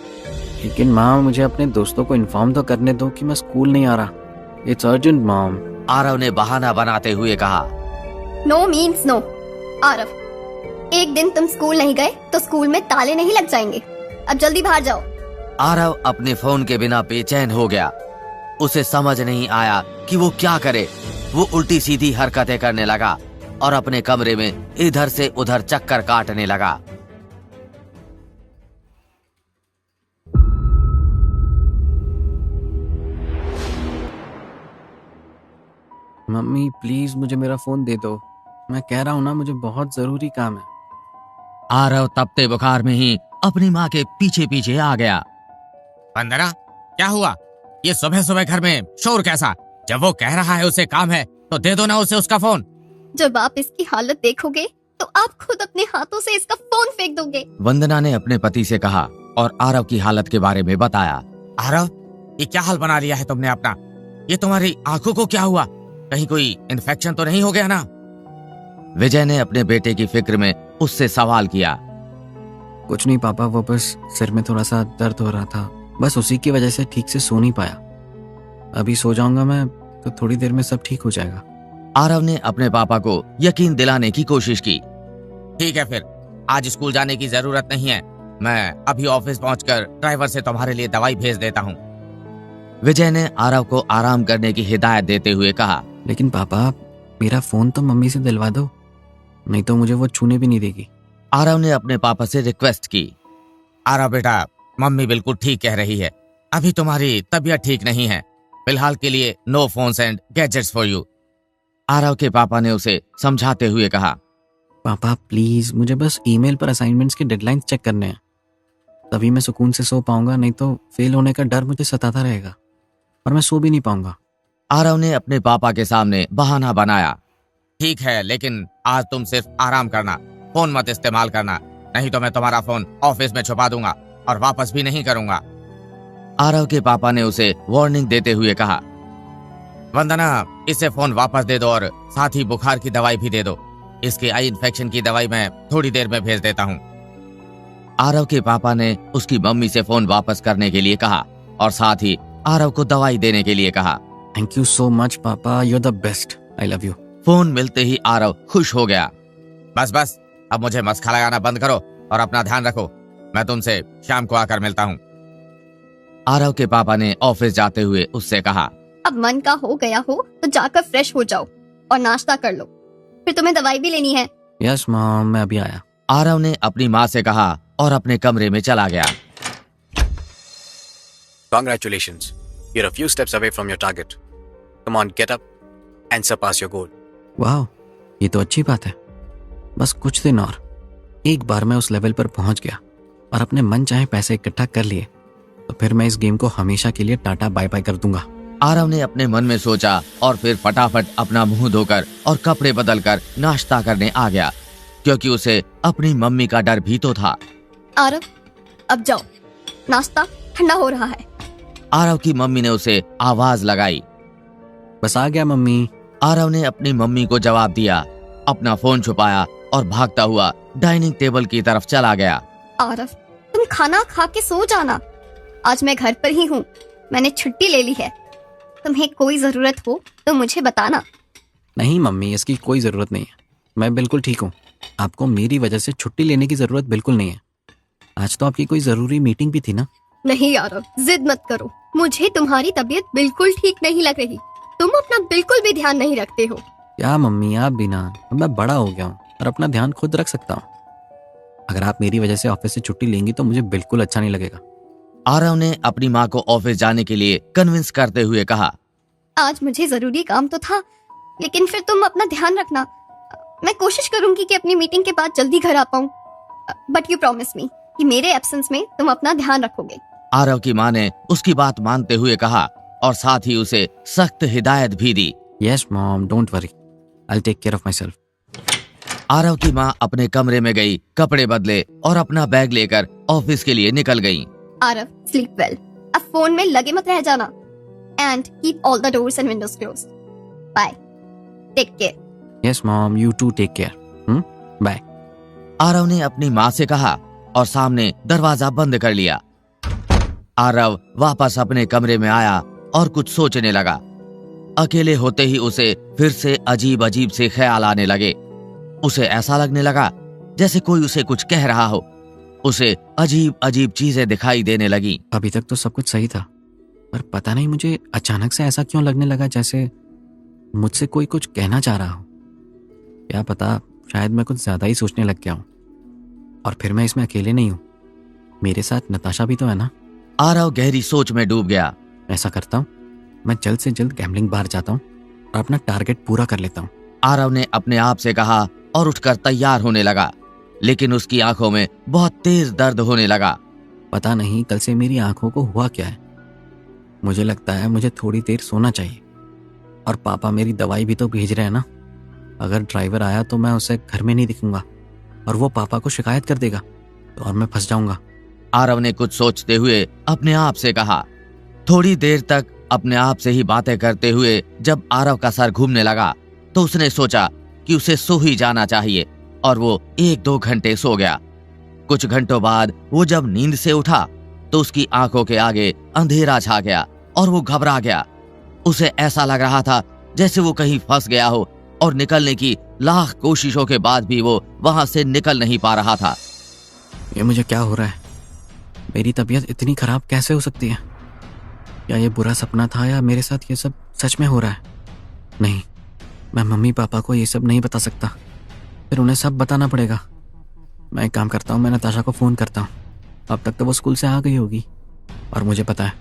लेकिन माँ, मुझे अपने दोस्तों को इन्फॉर्म तो करने दो कि मैं स्कूल नहीं आ रहा। It's urgent mom. आरव ने बहाना बनाते हुए कहा। No means no. आरव, एक दिन तुम स्कूल नहीं गए तो स्कूल में ताले नहीं लग जाएंगे। अब जल्दी बाहर जाओ। आरव अपने फोन के बिना बेचैन हो गया। उसे समझ नहीं आया कि वो क्या करे। वो उल्टी सीधी हरकतें करने लगा और अपने कमरे में इधर से उधर चक्कर काटने लगा। मम्मी प्लीज मुझे मेरा फोन दे दो, मैं कह रहा हूँ ना, मुझे बहुत जरूरी काम है। आरव तपते बुखार में ही अपनी माँ के पीछे पीछे आ गया। वंदना, क्या हुआ? ये सुबह सुबह घर में शोर कैसा? जब वो कह रहा है उसे काम है तो दे दो ना उसे उसका फोन। जब आप इसकी हालत देखोगे तो आप खुद अपने हाथों से इसका फोन फेंक दोगे। वंदना ने अपने पति से कहा और आरव की हालत के बारे में बताया। आरव, ये क्या हाल बना लिया है तुमने अपना? ये तुम्हारी आंखों को क्या हुआ? कहीं कोई इन्फेक्शन तो नहीं हो गया ना? विजय ने अपने बेटे की फिक्र में उससे सवाल किया। कुछ नहीं पापा, वो बस सिर में थोड़ा सा दर्द हो रहा था, बस उसी की वजह से ठीक से सो नहीं पाया। अभी सो जाऊंगा मैं तो थोड़ी देर में सब ठीक हो जाएगा। आरव ने अपने पापा को यकीन दिलाने की कोशिश की। ठीक है फिर, आज स्कूल जाने की जरूरत नहीं है। मैं अभी ऑफिस पहुंचकर ड्राइवर से तुम्हारे लिए दवाई भेज देता हूँ। विजय ने आरव को आराम करने की हिदायत देते हुए कहा। लेकिन पापा, मेरा फोन तो मम्मी से दिलवा दो, नहीं तो मुझे वो छूने भी नहीं देगी। आरव ने अपने पापा से रिक्वेस्ट की। आरव बेटा, मम्मी बिल्कुल ठीक कह रही है। अभी तुम्हारी तबीयत ठीक नहीं है। फिलहाल के लिए no phones and gadgets for you. Aarav के पापा ने उसे समझाते हुए कहा। पापा प्लीज, मुझे बस ईमेल पर असाइनमेंट्स के डेडलाइंस चेक करने हैं, तभी मैं सुकून से सो पाऊंगा, नहीं तो फेल होने का डर मुझे सताता रहेगा और मैं सो भी नहीं पाऊंगा। आरव ने अपने पापा के सामने बहाना बनाया। ठीक है, लेकिन आज तुम सिर्फ आराम करना, फोन मत इस्तेमाल करना, नहीं तो मैं तुम्हारा फोन ऑफिस में छुपा दूंगा और वापस भी नहीं करूंगा। आरव के पापा ने उसे वार्निंग देते हुए कहा। वंदना, इसे फोन वापस दे दो और साथ ही बुखार की दवाई भी दे दो। इसके आई इन्फेक्शन की दवाई मैं थोड़ी देर में भेज देता हूँ। आरव के पापा ने उसकी मम्मी से फोन वापस करने के लिए कहा और साथ ही आरव को दवाई देने के लिए कहा। Thank you so much papa, you are the best, I love you. Phone मिलते ही आरव खुश हो गया। बस बस, अब मुझे मस्का लगाना बंद करो और अपना ध्यान रखो। मैं तुमसे शाम को आकर मिलता हूँ। आरव के पापा ने ऑफिस जाते हुए उससे कहा। अब मन का हो गया हो तो जाकर फ्रेश हो जाओ और नाश्ता कर लो, फिर तुम्हें दवाई भी लेनी है। यस मॉम, मैं अभी आया। आरव ने अपनी माँ से कहा और अपने कमरे में चला गया। Congratulations, you're a few steps away from your target. Come on, get up and surpass your goal. वाह, ये तो अच्छी बात है। बस कुछ दिन और, एक बार मैं उस लेवल पर पहुंच गया और अपने मन चाहे पैसे इकट्ठा कर लिए तो फिर मैं इस गेम को हमेशा के लिए टाटा बाय बाय कर दूंगा। आरव ने अपने मन में सोचा और फिर फटाफट अपना मुंह धोकर और कपड़े बदलकर नाश्ता करने आ गया, क्योंकि उसे अपनी मम्मी का डर भी तो था। आरव, अब जाओ, नाश्ता ठंडा हो रहा है। आरव की मम्मी ने उसे आवाज लगाई। बस आ गया मम्मी। आरव ने अपनी मम्मी को जवाब दिया, अपना फोन छुपाया और भागता हुआ डाइनिंग टेबल की तरफ चला गया। आरव, तुम खाना खा के सो जाना, आज मैं घर पर ही हूँ, मैंने छुट्टी ले ली है। तुम्हें कोई जरूरत हो तो मुझे बताना। नहीं मम्मी, इसकी कोई जरूरत नहीं है, मैं बिल्कुल ठीक हूँ। आपको मेरी वजह से छुट्टी लेने की जरूरत बिल्कुल नहीं है। आज तो आपकी कोई जरूरी मीटिंग भी थी ना। नहीं आरव, जिद मत करो, मुझे तुम्हारी तबीयत बिल्कुल ठीक नहीं लग रही। तुम अपना बिल्कुल भी ध्यान नहीं रखते हो। क्या मम्मी, आप भी ना, अब मैं बड़ा हो गया हूँ और अपना ध्यान खुद रख सकता हूँ। अगर आप मेरी वजह से ऑफिस से छुट्टी लेंगी तो मुझे बिल्कुल अच्छा नहीं लगेगा। आरव ने अपनी माँ को ऑफिस जाने के लिए कन्विंस करते हुए कहा। आज मुझे जरूरी काम तो था, लेकिन फिर तुम अपना ध्यान रखना। मैं कोशिश करूंगी कि अपनी मीटिंग के बाद जल्दी घर आ पाऊं, बट यू प्रॉमिस मी कि मेरे एब्सेंस में तुम अपना ध्यान रखोगे। आरव की माँ ने उसकी बात मानते हुए कहा और साथ ही उसे सख्त हिदायत भी दी। Yes mom, don't worry, I will take care of myself. Aarav की माँ अपने कमरे में गई, कपड़े बदले और अपना बैग लेकर ऑफिस के लिए निकल गई। आरव, स्लीप वेल, अब फोन में लगे मत रह जाना, and keep all the doors and windows closed. Bye, take care. Yes mom, you too take care, bye. Aarav ने अपनी माँ से कहा और सामने दरवाजा बंद कर लिया। आरव वापस अपने कमरे में आया और कुछ सोचने लगा। अकेले होते ही उसे फिर से अजीब अजीब से ख्याल आने लगे। उसे ऐसा लगने लगा जैसे कोई उसे कुछ कह रहा हो। उसे अजीब अजीब चीजें दिखाई देने लगी। अभी तक तो सब कुछ सही था, पर पता नहीं मुझे अचानक से ऐसा क्यों लगने लगा जैसे मुझसे कोई कुछ कहना चाह रहा हो। क्या पता, शायद मैं कुछ ज्यादा ही सोचने लग गया हूँ। और फिर मैं इसमें अकेले नहीं हूँ, मेरे साथ नताशा भी तो है ना। आरव गहरी सोच में डूब गया। ऐसा करता हूँ, मैं जल्द से जल्द गैम्बलिंग बार जाता हूँ और अपना टारगेट पूरा कर लेता हूँ। आरव ने अपने आप से कहा और उठकर तैयार होने लगा, लेकिन उसकी आंखों में बहुत तेज दर्द होने लगा। पता नहीं कल से मेरी आंखों को हुआ क्या है। मुझे लगता है मुझे थोड़ी देर सोना चाहिए। और पापा मेरी दवाई भी तो भेज रहे हैं ना। अगर ड्राइवर आया तो मैं उसे घर में नहीं दिखूंगा और वो पापा को शिकायत कर देगा तो और मैं फंस जाऊंगा। आरव ने कुछ सोचते हुए अपने आप से कहा। थोड़ी देर तक अपने आप से ही बातें करते हुए जब आरव का सर घूमने लगा तो उसने सोचा कि उसे सो ही जाना चाहिए और वो 1-2 घंटे सो गया। कुछ घंटों बाद वो जब नींद से उठा तो उसकी आंखों के आगे अंधेरा छा गया और वो घबरा गया। उसे ऐसा लग रहा था जैसे वो कहीं फंस गया हो और निकलने की लाख कोशिशों के बाद भी वो वहां से निकल नहीं पा रहा था। ये मुझे क्या हो रहा है? मेरी तबीयत इतनी खराब कैसे हो सकती है? क्या ये बुरा सपना था या मेरे साथ ये सब सच में हो रहा है? नहीं, मैं मम्मी पापा को ये सब नहीं बता सकता, फिर उन्हें सब बताना पड़ेगा। मैं एक काम करता हूँ, मैं नताशा को फ़ोन करता हूँ। अब तक तो वो स्कूल से आ गई होगी और मुझे पता है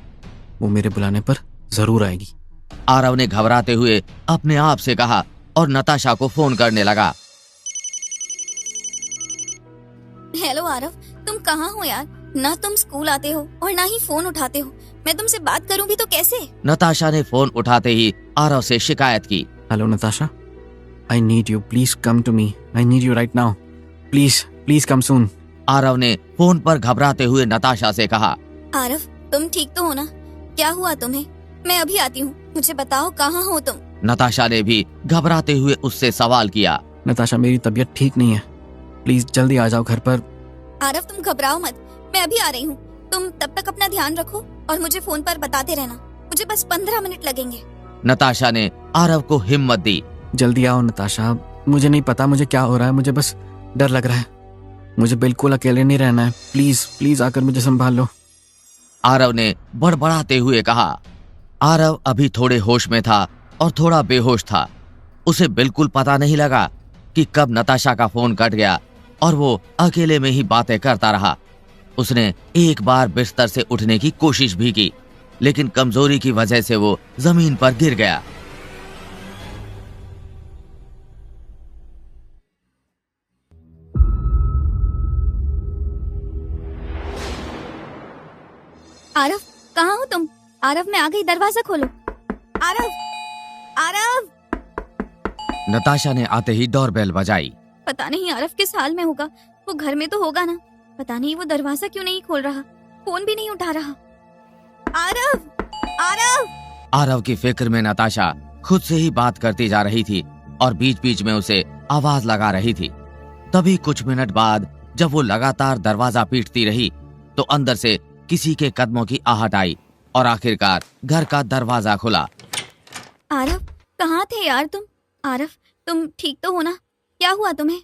वो मेरे बुलाने पर ज़रूर आएगी। आरव ने घबराते हुए अपने आप से कहा और नताशा को फोन करने लगा। हेलो आरव, तुम कहाँ हो यार? ना तुम स्कूल आते हो और ना ही फोन उठाते हो। मैं तुमसे बात करूं भी तो कैसे? नताशा ने फोन उठाते ही आरव से शिकायत की। Hello Natasha, I need you, please come to me, I need you right now, please please come soon. Aarav ने फोन पर घबराते हुए नताशा से कहा। आरव, तुम ठीक तो हो ना? क्या हुआ तुम्हें? मैं अभी आती हूँ, मुझे बताओ कहाँ हो तुम? नताशा ने भी घबराते हुए उससे सवाल किया। नताशा, मेरी तबीयत ठीक नहीं है, प्लीज जल्दी आ जाओ घर पर। आरव, तुम घबराओ मत, मैं अभी आ रही हूँ। तुम तब तक अपना ध्यान रखो और मुझे फोन पर बताते रहना। मुझे बस 15 मिनट लगेंगे। नताशा ने आरव को हिम्मत दी। जल्दी आओ नताशा, मुझे नहीं पता मुझे क्या हो रहा है, मुझे बस डर लग रहा है। मुझे बिल्कुल अकेले नहीं रहना है, प्लीज प्लीज आकर मुझे संभाल लो। आरव ने बड़बड़ाते हुए कहा। आरव अभी थोड़े होश में था और थोड़ा बेहोश था। उसे बिल्कुल पता नहीं लगा कि कब नताशा का फोन कट गया और वो अकेले में ही बातें करता रहा। उसने एक बार बिस्तर से उठने की कोशिश भी की, लेकिन कमजोरी की वजह से वो जमीन पर गिर गया। आरव, कहाँ हो तुम? आरव, मैं आ गई, दरवाजा खोलो। आरव, आरव। नताशा ने आते ही डोरबेल बजाई। पता नहीं आरव किस हाल में होगा। वो घर में तो होगा ना? पता नहीं वो दरवाजा क्यों नहीं खोल रहा, फोन भी नहीं उठा रहा। आरव, आरव। आरव की फिक्र में नताशा खुद से ही बात करती जा रही थी और बीच बीच में उसे आवाज लगा रही थी। तभी कुछ मिनट बाद जब वो लगातार दरवाजा पीटती रही तो अंदर से किसी के कदमों की आहट आई और आखिरकार घर का दरवाजा खुला। आरव, कहाँ थे यार तुम? आरव, तुम ठीक तो हो ना? क्या हुआ तुम्हें?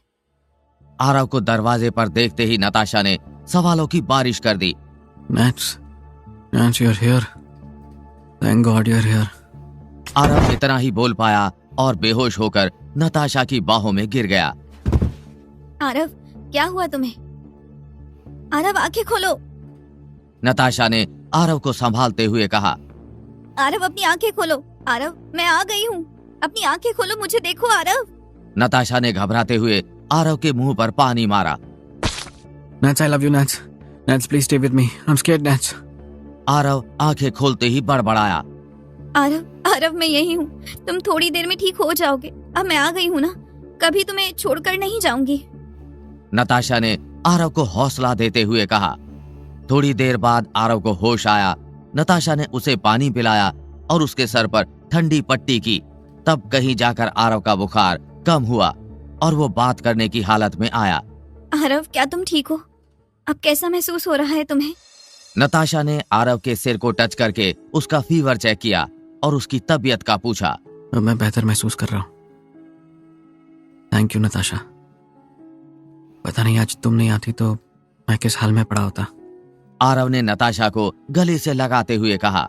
आरव को दरवाजे पर देखते ही नताशा ने सवालों की बारिश कर दी। Nats, you're here. Thank God you're here. Aarav इतना ही बोल पाया और बेहोश होकर नताशा की बाहों में गिर गया। आरव, क्या हुआ तुम्हें? आरव, आंखें खोलो। नताशा ने आरव को संभालते हुए कहा। आरव, अपनी आंखें खोलो। आरव, मैं आ गई हूँ, अपनी आंखें खोलो, मुझे देखो। आरव। नताशा ने घबराते हुए आरव के मुंह पर पानी मारा। Nats, I love you, Nats. Nats, please stay with me. I'm scared, Nats. Aarav आंखें खोलते ही बड़बड़ाया। आरव, आरव, मैं यही हूँ, तुम थोड़ी देर में ठीक हो जाओगे। अब मैं आ गई हूँ ना, कभी तुम्हें छोड़कर नहीं जाऊंगी। नताशा ने आरव को हौसला देते हुए कहा। थोड़ी देर बाद आरव को होश आया। नताशा ने उसे पानी पिलाया और उसके सर पर ठंडी पट्टी की। तब कहीं जाकर आरव का बुखार कम हुआ और वो बात करने की हालत में आया। आरव, क्या तुम ठीक हो? अब कैसा महसूस हो रहा है तुम्हें? नताशा ने आरव के सिर को टच करके उसका फीवर चेक किया और उसकी तबीयत का पूछा। अब मैं बेहतर महसूस कर रहा हूँ। Thank you Natasha. पता नहीं आज तुम नहीं आती तो मैं किस हाल में पड़ा होता। आरव ने नताशा को गले से लगाते हुए कहा।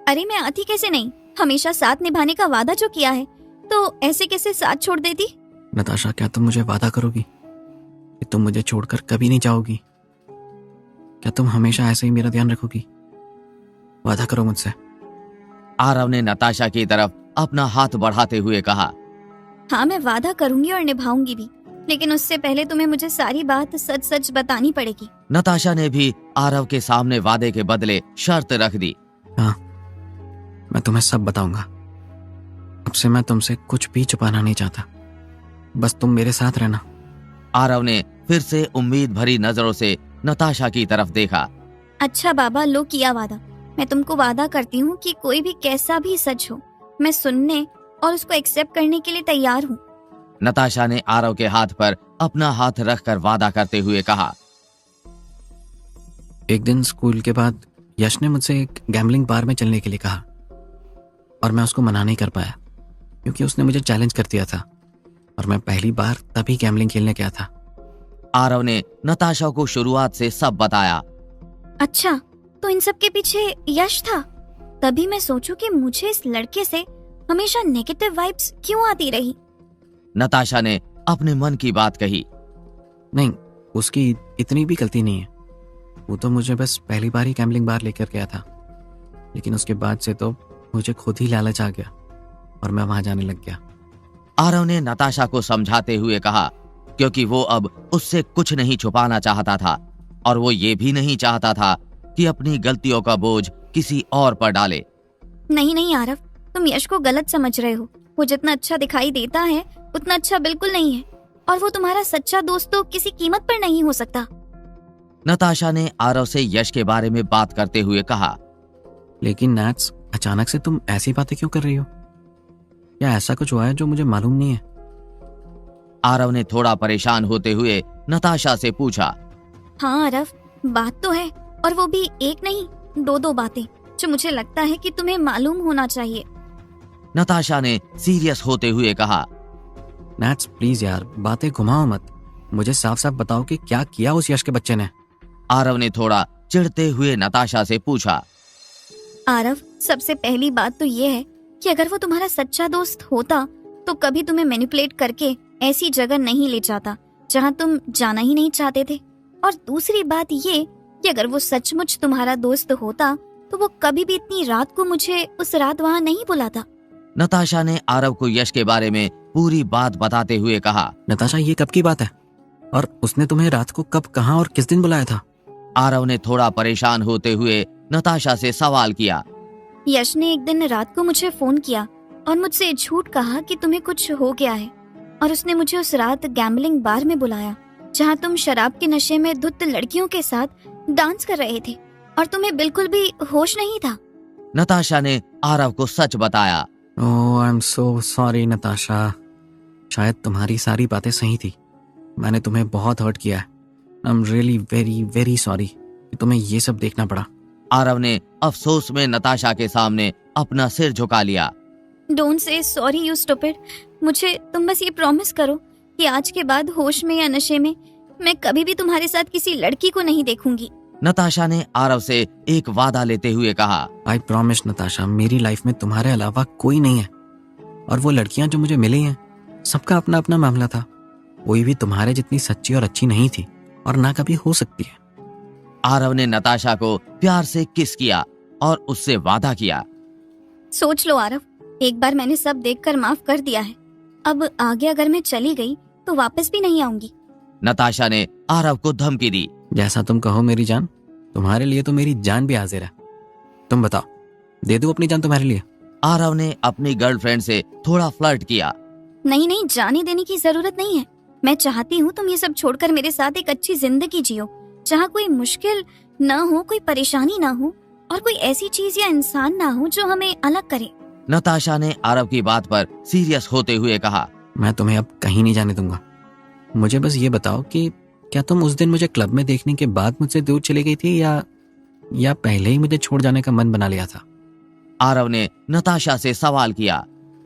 अरे मैं आती कैसे नहीं, हमेशा साथ निभाने का वादा जो किया है, तो ऐसे कैसे साथ छोड़ देती? नताशा, क्या तुम मुझे वादा करोगी कि तुम मुझे छोड़कर कभी नहीं जाओगी? क्या तुम हमेशा ऐसे ही मेरा ध्यान रखोगी? वादा करो मुझसे। आरव ने नताशा की तरफ अपना हाथ बढ़ाते हुए कहा। हाँ, मैं वादा करूंगी और निभाऊंगी भी, लेकिन उससे पहले तुम्हें मुझे सारी बात सच सच बतानी पड़ेगी। नताशा ने भी आरव के सामने वादे के बदले शर्त रख दी। हाँ, मैं तुम्हें सब बताऊंगा। अब से मैं तुमसे कुछ भी छुपाना नहीं चाहता, बस तुम मेरे साथ रहना। आरव ने फिर से उम्मीद भरी नजरों से नताशा की तरफ देखा। अच्छा बाबा, लो किया वादा। मैं तुमको वादा करती हूँ कि कोई भी कैसा भी सच हो, मैं सुनने और उसको एक्सेप्ट करने के लिए तैयार हूँ। नताशा ने आरव के हाथ पर अपना हाथ रखकर वादा करते हुए कहा। एक दिन स्कूल के बाद यश ने मुझसे एक गैम्बलिंग बार में चलने के लिए कहा और मैं उसको मना नहीं कर पाया क्योंकि उसने मुझे चैलेंज कर दिया था और मैं पहली बार तभी गैम्बलिंग खेलने गया था। आरव ने नताशा को शुरुआत से सब बताया। अच्छा, तो इन सब के पीछे यश था। तभी मैं सोचूं कि मुझे इस लड़के से हमेशा नेगेटिव वाइब्स क्यों आती रही। नताशा ने अपने मन की बात कही। नहीं, उसकी इतनी भी गलती नहीं है। वो तो मुझे बस पहली बार ही गैम्बलिंग बार लेकर गया था, लेकिन उसके बाद से तो मुझे खुद ही लालच आ गया और मैं वहां जाने लग गया। आरव ने नताशा को समझाते हुए कहा, क्योंकि वो अब उससे कुछ नहीं छुपाना चाहता था और वो ये भी नहीं चाहता था कि अपनी गलतियों का बोझ किसी और पर डाले। नहीं नहीं आरव, तुम यश को गलत समझ रहे हो। वो जितना अच्छा दिखाई देता है उतना अच्छा बिल्कुल नहीं है, और वो तुम्हारा सच्चा दोस्त तो किसी कीमत पर नहीं हो सकता। नताशा ने आरव से यश के बारे में बात करते हुए कहा। लेकिन नैट्स, अचानक से तुम ऐसी बातें क्यों कर रही हो? क्या ऐसा कुछ हुआ है जो मुझे मालूम नहीं है? आरव ने थोड़ा परेशान होते हुए नताशा से पूछा। हाँ आरव, बात तो है, और वो भी एक नहीं दो बातें जो मुझे लगता है कि तुम्हें मालूम होना चाहिए। नताशा ने सीरियस होते हुए कहा। नैट्स प्लीज यार, बातें घुमाओ मत। मुझे साफ साफ बताओ कि क्या किया उस यश के बच्चे ने। आरव ने थोड़ा चिढ़ते हुए नताशा से पूछा। आरव, सबसे पहली बात तो ये है कि अगर वो तुम्हारा सच्चा दोस्त होता तो कभी तुम्हें मैनिपुलेट करके ऐसी जगह नहीं ले जाता जहाँ तुम जाना ही नहीं चाहते थे। और दूसरी बात ये कि अगर वो सचमुच तुम्हारा दोस्त होता तो वो कभी भी इतनी रात को मुझे उस रात वहाँ नहीं बुलाता। नताशा ने आरव को यश के बारे में पूरी बात बताते हुए कहा। नताशा, ये कब की बात है और उसने तुम्हें रात को कब, कहाँ और किस दिन बुलाया था? आरव ने थोड़ा परेशान होते हुए नताशा से सवाल किया। यश ने एक दिन रात को मुझे फोन किया और मुझसे झूठ कहा कि तुम्हें कुछ हो गया है, और उसने मुझे उस रात गैम्बलिंग बार में बुलाया जहाँ तुम शराब के नशे में धुत लड़कियों के साथ डांस कर रहे थे और तुम्हें बिल्कुल भी होश नहीं था। नताशा ने आरव को सच बताया। Oh, I am so sorry Natasha. शायद तुम्हारी सारी बातें सही थी। मैंने तुम्हें बहुत हर्ट किया है। I am really very very sorry कि तुम्हें ये सब देखना पड़ा। आरव ने अफसोस में नताशा के सामने अपना सिर झुका लिया। Don't say sorry you stupid. मुझे तुम बस ये प्रॉमिस करो कि आज के बाद होश में या नशे में मैं कभी भी तुम्हारे साथ किसी लड़की को नहीं देखूंगी। नताशा ने आरव से एक वादा लेते हुए कहा। आई प्रॉमिस नताशा, मेरी लाइफ में तुम्हारे अलावा कोई नहीं है, और वो लड़कियां जो मुझे मिली हैं सबका अपना अपना मामला था। कोई भी तुम्हारे जितनी सच्ची और अच्छी नहीं थी और ना कभी हो सकती है। आरव ने नताशा को प्यार से किस किया और उससे वादा किया। सोच लो आरव, एक बार मैंने सब देखकर माफ कर दिया है। अब आगे अगर मैं चली गई तो वापस भी नहीं आऊंगी। नताशा ने आरव को धमकी दी। जैसा तुम कहो मेरी जान, तुम्हारे लिए तो मेरी जान भी हाजिर है। तुम बताओ, दे दूं अपनी जान तुम्हारे लिए? आरव ने अपनी गर्लफ्रेंड से थोड़ा फ्लर्ट किया। नहीं नहीं, जाने देने की जरूरत नहीं है। मैं चाहती हूँ तुम ये सब छोड़कर मेरे साथ एक अच्छी जिंदगी जियो जहाँ कोई मुश्किल न हो, कोई परेशानी ना हो और कोई ऐसी चीज या इंसान ना हो जो हमें अलग करे। नताशा ने आरव की बात पर सीरियस होते हुए कहा। मैं तुम्हें अब कहीं नहीं जाने दूंगा। मुझे बस ये बताओ कि क्या तुम उस दिन मुझे क्लब में देखने के बाद मुझसे दूर चली गई थी या पहले ही मुझे छोड़ जाने का मन बना लिया था? आरव ने नताशा से सवाल किया।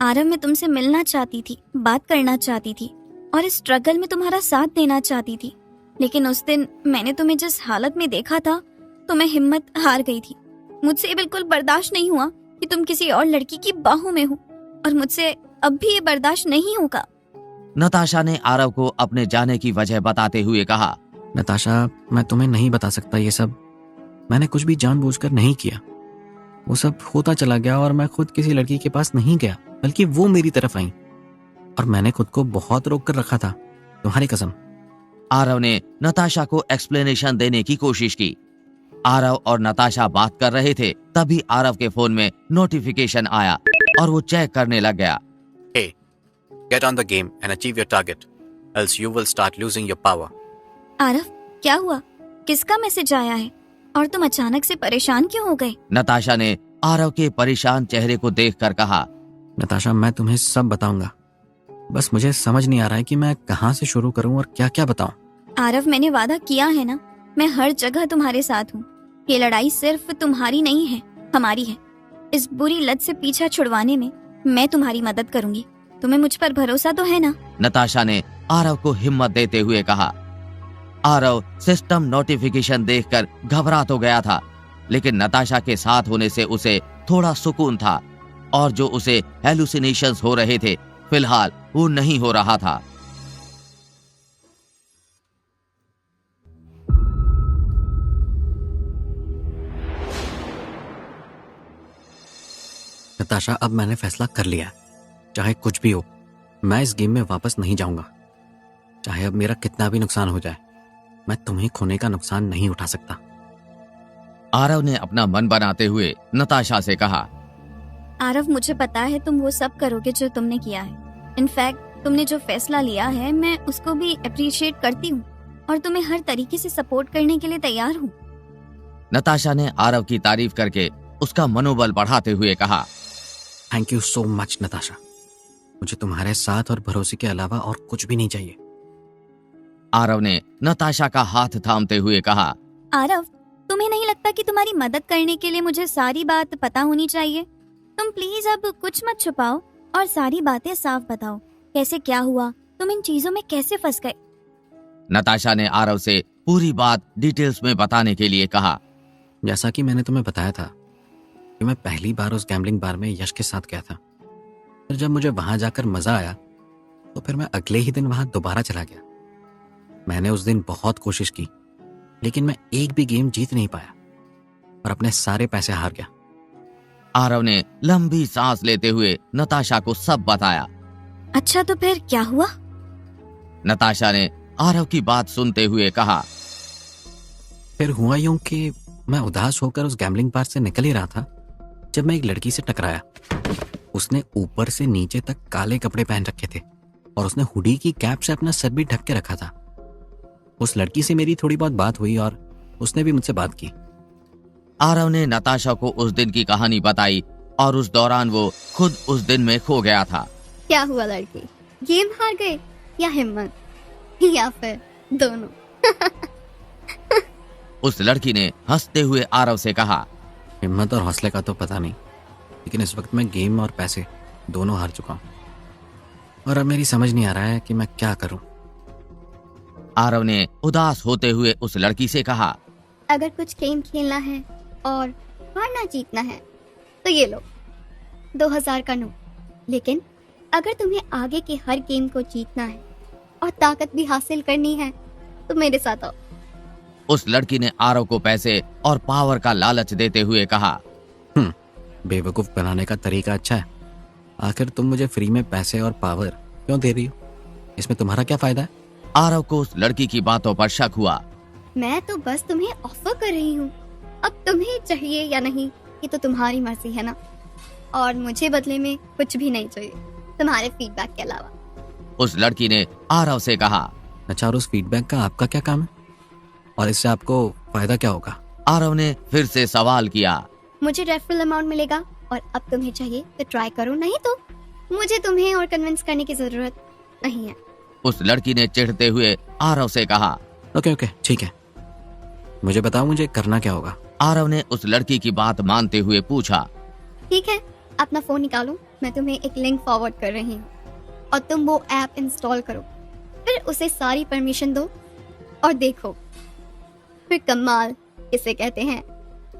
आरव, मैं तुमसे मिलना चाहती थी, बात करना चाहती थी और इस स्ट्रगल में तुम्हारा साथ देना चाहती थी, लेकिन उस दिन मैंने तुम्हें जिस हालत में देखा था तो मैं हिम्मत हार गई थी। मुझसे ये बिल्कुल बर्दाश्त नहीं हुआ कि तुम किसी और लड़की की बाहों में हो, और मुझसे अब भी ये बर्दाश्त नहीं होगा। नताशा ने आरव को अपने जाने की वजह बताते हुए कहा। नताशा, मैं तुम्हें नहीं बता सकता ये सब। मैंने कुछ भी जानबूझकर नहीं किया। वो सब होता चला गया और मैं खुद किसी लड़की के पास नहीं गया, बल्कि वो मेरी तरफ आई, और मैंने खुद को बहुत रोक कर रखा था, तुम्हारी कसम। आरव ने नताशा को एक्सप्लेनेशन देने की कोशिश की। आरव और नताशा बात कर रहे थे, तभी आरव के फोन में नोटिफिकेशन आया और वो चेक करने लग गया। Hey, get on the game and achieve your target, else you will start losing your power. Aarav, क्या हुआ? किसका मैसेज आया है और तुम अचानक से परेशान क्यों हो गए? नताशा ने आरव के परेशान चेहरे को देखकर कहा। नताशा, मैं तुम्हें सब बताऊंगा, बस मुझे समझ नहीं आ रहा है कि मैं कहाँ से शुरू करूं और क्या क्या बताऊं। आरव, मैंने वादा किया है ना, मैं हर जगह तुम्हारे साथ हूँ। ये लड़ाई सिर्फ तुम्हारी नहीं है, हमारी है। इस बुरी लत से पीछा छुड़वाने में मैं तुम्हारी मदद करूंगी। तुम्हें मुझ पर भरोसा तो है ना? नताशा ने आरव को हिम्मत देते हुए कहा। आरव सिस्टम नोटिफिकेशन देखकर घबरा तो गया था, लेकिन नताशा के साथ होने से उसे थोड़ा सुकून था, और जो उसे हेलुसिनेशंस हो रहे थे फिलहाल वो नहीं हो रहा था। नताशा, अब मैंने फैसला कर लिया है। चाहे कुछ भी हो, मैं इस गेम में वापस नहीं जाऊंगा। चाहे अब मेरा कितना भी नुकसान हो जाए, मैं तुम्हें खोने का नुकसान नहीं उठा सकता। आरव ने अपना मन बनाते हुए नताशा से कहा। आरव, मुझे पता है तुम वो सब करोगे जो तुमने किया है। इनफैक्ट तुमने जो फैसला लिया है मैं उसको भी अप्रिशिएट करती हूँ और तुम्हें हर तरीके से सपोर्ट करने के लिए तैयार हूँ। नताशा ने आरव की तारीफ करके उसका मनोबल बढ़ाते हुए कहा। Thank you so much Natasha. मुझे तुम्हारे साथ और भरोसे के अलावा और कुछ भी नहीं चाहिए। आरव ने नताशा का हाथ थामते हुए कहा। आरव, तुम्हें नहीं लगता कि तुम्हारी मदद करने के लिए मुझे सारी बात पता होनी चाहिए? तुम प्लीज अब कुछ मत छुपाओ और सारी बातें साफ बताओ। कैसे क्या हुआ, तुम इन चीजों में कैसे फंस गए? नताशा ने आरव से पूरी बात डिटेल्स में बताने के लिए कहा। जैसा कि मैंने तुम्हें बताया था कि मैं पहली बार उस गैम्बलिंग बार में यश के साथ गया था। फिर जब मुझे वहां जाकर मजा आया तो फिर मैं अगले ही दिन वहां दोबारा चला गया। मैंने उस दिन बहुत कोशिश की, लेकिन मैं एक भी गेम जीत नहीं पाया और अपने सारे पैसे हार गया। आरव ने लंबी सांस लेते हुए नताशा को सब बताया। अच्छा, तो फिर क्या हुआ? नताशा ने आरव की बात सुनते हुए कहा। फिर हुआ यूं कि मैं उदास होकर उस गैम्बलिंग बार से निकल ही रहा था जब मैं एक लड़की से टकराया। उसने ऊपर से नीचे तक काले कपड़े पहन रखे थे और उसने हुडी की कैप से अपना सर भी ढक के रखा था। उस लड़की से मेरी थोड़ी बहुत बात हुई और उसने भी मुझसे बात की। आरव ने नताशा को उस दिन की कहानी बताई और उस दौरान वो खुद उस दिन में खो गया था। क्या हुआ लड़की? गेम हार गए या हिम्मत या फिर दोनों? उस लड़की ने हंसते हुए आरव से कहा। हिम्मत और हौसले का तो पता नहीं, लेकिन इस वक्त मैं गेम और पैसे दोनों हार चुका हूं और अब मेरी समझ नहीं आ रहा है कि मैं क्या करूं। आरव ने उदास होते हुए उस लड़की से कहा। अगर कुछ गेम खेलना है और हारना जीतना है तो ये लो 2000 का नोट। लेकिन अगर तुम्हें आगे के हर गेम को जीतना है और ताकत भी हासिल करनी है तो मेरे साथ आओ। उस लड़की ने आरव को पैसे और पावर का लालच देते हुए कहा। बेवकूफ बनाने का तरीका अच्छा है। आखिर तुम मुझे फ्री में पैसे और पावर क्यों दे रही हो? इसमें तुम्हारा क्या फायदा है? आरव को उस लड़की की बातों पर शक हुआ। मैं तो बस तुम्हें ऑफर कर रही हूँ। अब तुम्हें चाहिए या नहीं ये तो तुम्हारी मर्जी है ना, और मुझे बदले में कुछ भी नहीं चाहिए तुम्हारे फीडबैक के अलावा। उस लड़की ने आरव से कहा। अच्छा, और उस फीडबैक का आपका क्या काम है और इससे आपको फायदा क्या होगा? आरव ने फिर से सवाल किया। मुझे रेफरल अमाउंट मिलेगा और अब तुम्हें चाहिए तो ट्राई करो, नहीं तो मुझे तुम्हें और कन्विंस करने की जरूरत नहीं है। उस लड़की ने चिढ़ते हुए आरव से कहा। ओके ठीक है, मुझे बताओ मुझे करना क्या होगा? आरव ने उस लड़की की बात मानते हुए पूछा। ठीक है, अपना फोन निकालो, मैं तुम्हें एक लिंक फॉरवर्ड कर रही हूँ और तुम वो ऐप इंस्टॉल करो, फिर उसे सारी परमिशन दो और देखो फिर कमाल किसे कहते हैं।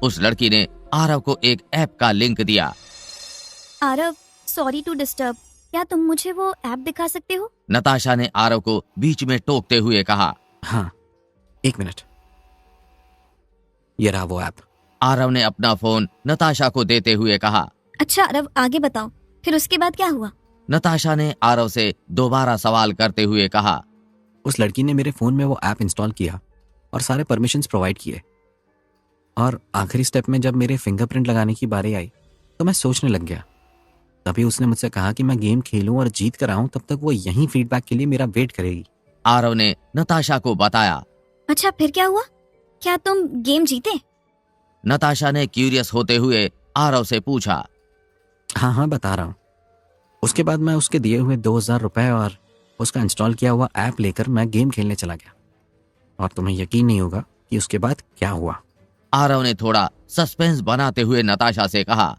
उस लड़की ने आरव को एक ऐप का लिंक दिया। आरव, सॉरी टू डिस्टर्ब, क्या तुम मुझे वो ऐप दिखा सकते हो? नताशा ने आरव को बीच में टोकते हुए कहा। हाँ, 1 मिनट, ये रहा वो ऐप। आरव ने अपना फोन नताशा को देते हुए कहा। अच्छा आरव, आगे बताओ, फिर उसके बाद क्या हुआ? नताशा ने आरव से दोबारा सवाल करते हुए कहा। उस लड़की ने मेरे फोन में वो ऐप इंस्टॉल किया और सारे परमिशंस प्रोवाइड किए, और आखिरी स्टेप में जब मेरे फिंगरप्रिंट लगाने की बारी आई तो मैं सोचने लग गया। तभी उसने मुझसे कहा कि मैं गेम खेलूं और जीत कर आऊं, तब तक वो यहीं फीडबैक के लिए मेरा वेट करेगी। आरव ने नताशा को बताया। अच्छा, फिर क्या हुआ? क्या तुम गेम जीते? नताशा ने क्यूरियस होते हुए आरव से पूछा। हाँ, बता रहा हूँ। उसके बाद मैं उसके दिए हुए 2000 रुपए और उसका इंस्टॉल किया हुआ ऐप लेकर मैं गेम खेलने चला गया, और तुम्हें यकीन नहीं होगा कि उसके बाद क्या हुआ। आरव ने थोड़ा सस्पेंस बनाते हुए नताशा से कहा।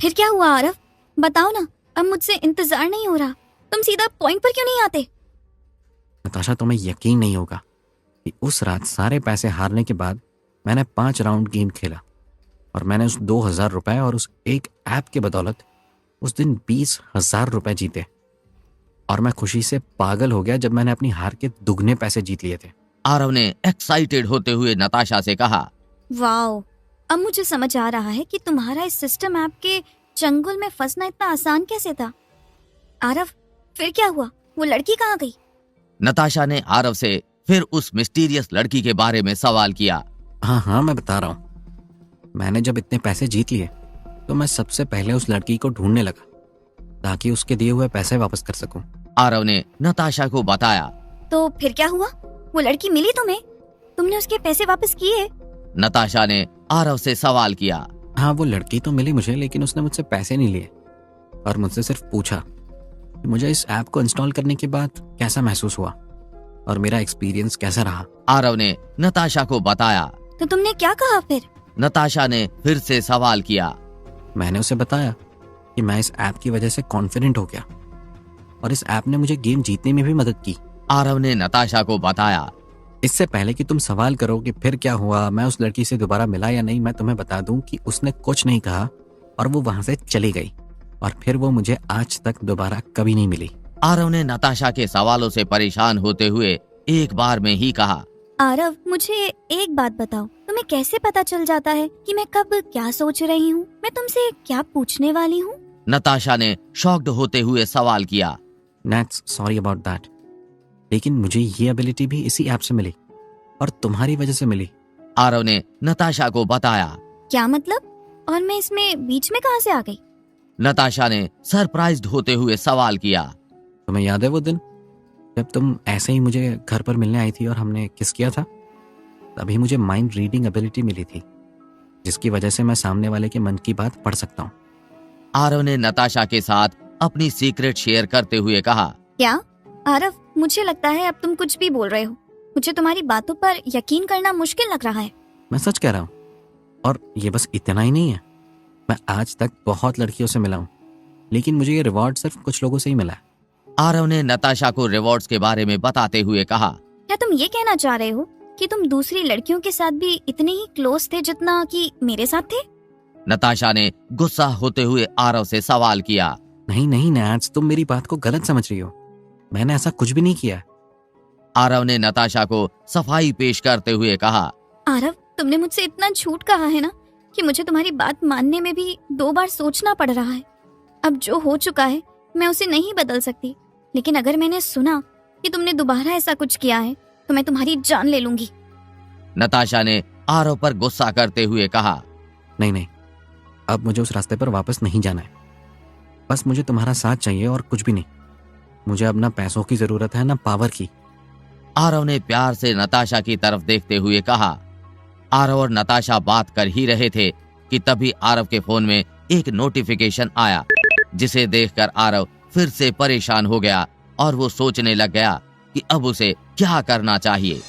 फिर क्या हुआ आरव, बताओ ना, अब मुझसे इंतजार नहीं हो रहा। तुम सीधा पॉइंट पर क्यों नहीं आते? नताशा, तुम्हें यकीन नहीं होगा कि उस रात सारे पैसे हारने के बाद मैंने 5 राउंड गेम खेला और मैंने उस 2000 रुपए और उस एक ऐप के बदौलत उस दिन 20,000 रुपए जीते। और मैं खुशी से पागल हो गया जब मैंने अपनी हार के दुगने पैसे जीत लिए थे। आरव ने एक्साइटेड होते हुए नताशा से कहा। वाओ, अब मुझे समझ आ रहा है कि तुम्हारा इस सिस्टम ऐप के चंगुल में फंसना इतना आसान कैसे था। आरव, फिर क्या हुआ? वो लड़की कहाँ गई? नताशा ने आरव से फिर उस मिस्टीरियस लड़की के बारे में सवाल किया। हाँ, मैं बता रहा हूँ। मैंने जब इतने पैसे जीत लिए तो मैं सबसे पहले उस लड़की को ढूंढने लगा ताकि उसके दिए हुए पैसे वापस कर सकूं। आरव ने नताशा को बताया। तो फिर क्या हुआ? वो लड़की मिली तुम्हें? तुमने उसके पैसे वापस किए? नताशा ने आरव से सवाल किया। हाँ, वो लड़की तो मिली मुझे, लेकिन उसने मुझसे पैसे नहीं लिए और मुझसे सिर्फ पूछा कि मुझे इस ऐप को इंस्टॉल करने के बाद कैसा महसूस हुआ और मेरा एक्सपीरियंस कैसा रहा। आरव ने नताशा को बताया। तो तुमने क्या कहा फिर? नताशा ने फिर से सवाल किया। मैंने उसे बताया कि मैं इस ऐप की वजह से कॉन्फिडेंट हो गया और इस ऐप ने मुझे गेम जीतने में भी मदद की। आरव ने नताशा को बताया। इससे पहले कि तुम सवाल करो कि फिर क्या हुआ, मैं उस लड़की से दोबारा मिला या नहीं, मैं तुम्हें बता दूं कि उसने कुछ नहीं कहा और वो वहां से चली गई और फिर वो मुझे आज तक दोबारा कभी नहीं मिली। आरव ने नताशा के सवालों से परेशान होते हुए एक बार में ही कहा। आरव, मुझे एक बात बताओ, तुम्हें कैसे पता चल जाता है कि मैं कब क्या सोच रही हूँ, मैं तुमसे क्या पूछने वाली हूँ? नताशा ने शॉक्ड होते हुए सवाल किया। नेट्स, सॉरी अबाउट दैट, लेकिन मुझे ये एबिलिटी भी इसी ऐप से मिली और तुम्हारी वजह से मिली। आरव ने नताशा को बताया। क्या मतलब? और मैं इसमें बीच में कहाँ से आ गई? नताशा ने सरप्राइज्ड होते हुए सवाल किया। तुम्हें याद है वो दिन जब तुम ऐसे ही मुझे घर पर मिलने आई थी और हमने किस किया था? तभी मुझे माइंड रीडिंग एबिलिटी मिली थी, जिसकी वजह से मैं सामने वाले के मन की बात पढ़ सकता हूँ। आरव ने नताशा के साथ अपनी सीक्रेट शेयर करते हुए कहा। क्या? आरव, मुझे लगता है अब तुम कुछ भी बोल रहे हो। मुझे तुम्हारी बातों पर यकीन करना मुश्किल लग रहा है। मैं सच कह रहा हूँ, और ये बस इतना ही नहीं है। मैं आज तक बहुत लड़कियों से मिला हूँ, लेकिन मुझे ये रिवॉर्ड सिर्फ कुछ लोगों से ही मिला है। आरव ने नताशा को रिवॉर्ड्स के बारे में बताते हुए कहा। क्या तुम ये कहना चाह रहे हो कि तुम दूसरी लड़कियों के साथ भी इतने ही क्लोज थे जितना कि मेरे साथ थे? नताशा ने गुस्सा होते हुए आरव से सवाल किया। नहीं नैट्स, तुम मेरी बात को गलत समझ रही हो। मैंने ऐसा कुछ भी नहीं किया। आरव ने नताशा को सफाई पेश करते हुए कहा। आरव, तुमने मुझसे इतना झूठ कहा है ना कि मुझे तुम्हारी बात मानने में भी 2 बार सोचना पड़ रहा है। अब जो हो चुका है मैं उसे नहीं बदल सकती, लेकिन अगर मैंने सुना कि तुमने दोबारा ऐसा कुछ किया है तो मैं तुम्हारी जान ले लूंगी। नताशा ने आरव पर गुस्सा करते हुए कहा। नहीं, अब मुझे उस रास्ते पर वापस नहीं जाना है। बस मुझे तुम्हारा साथ चाहिए और कुछ भी नहीं। मुझे अब ना पैसों की जरूरत है ना पावर की। आरव ने प्यार से नताशा की तरफ देखते हुए कहा। आरव और नताशा बात कर ही रहे थे कि तभी आरव के फोन में एक नोटिफिकेशन आया, जिसे देखकर आरव फिर से परेशान हो गया और वो सोचने लग गया कि अब उसे क्या करना चाहिए।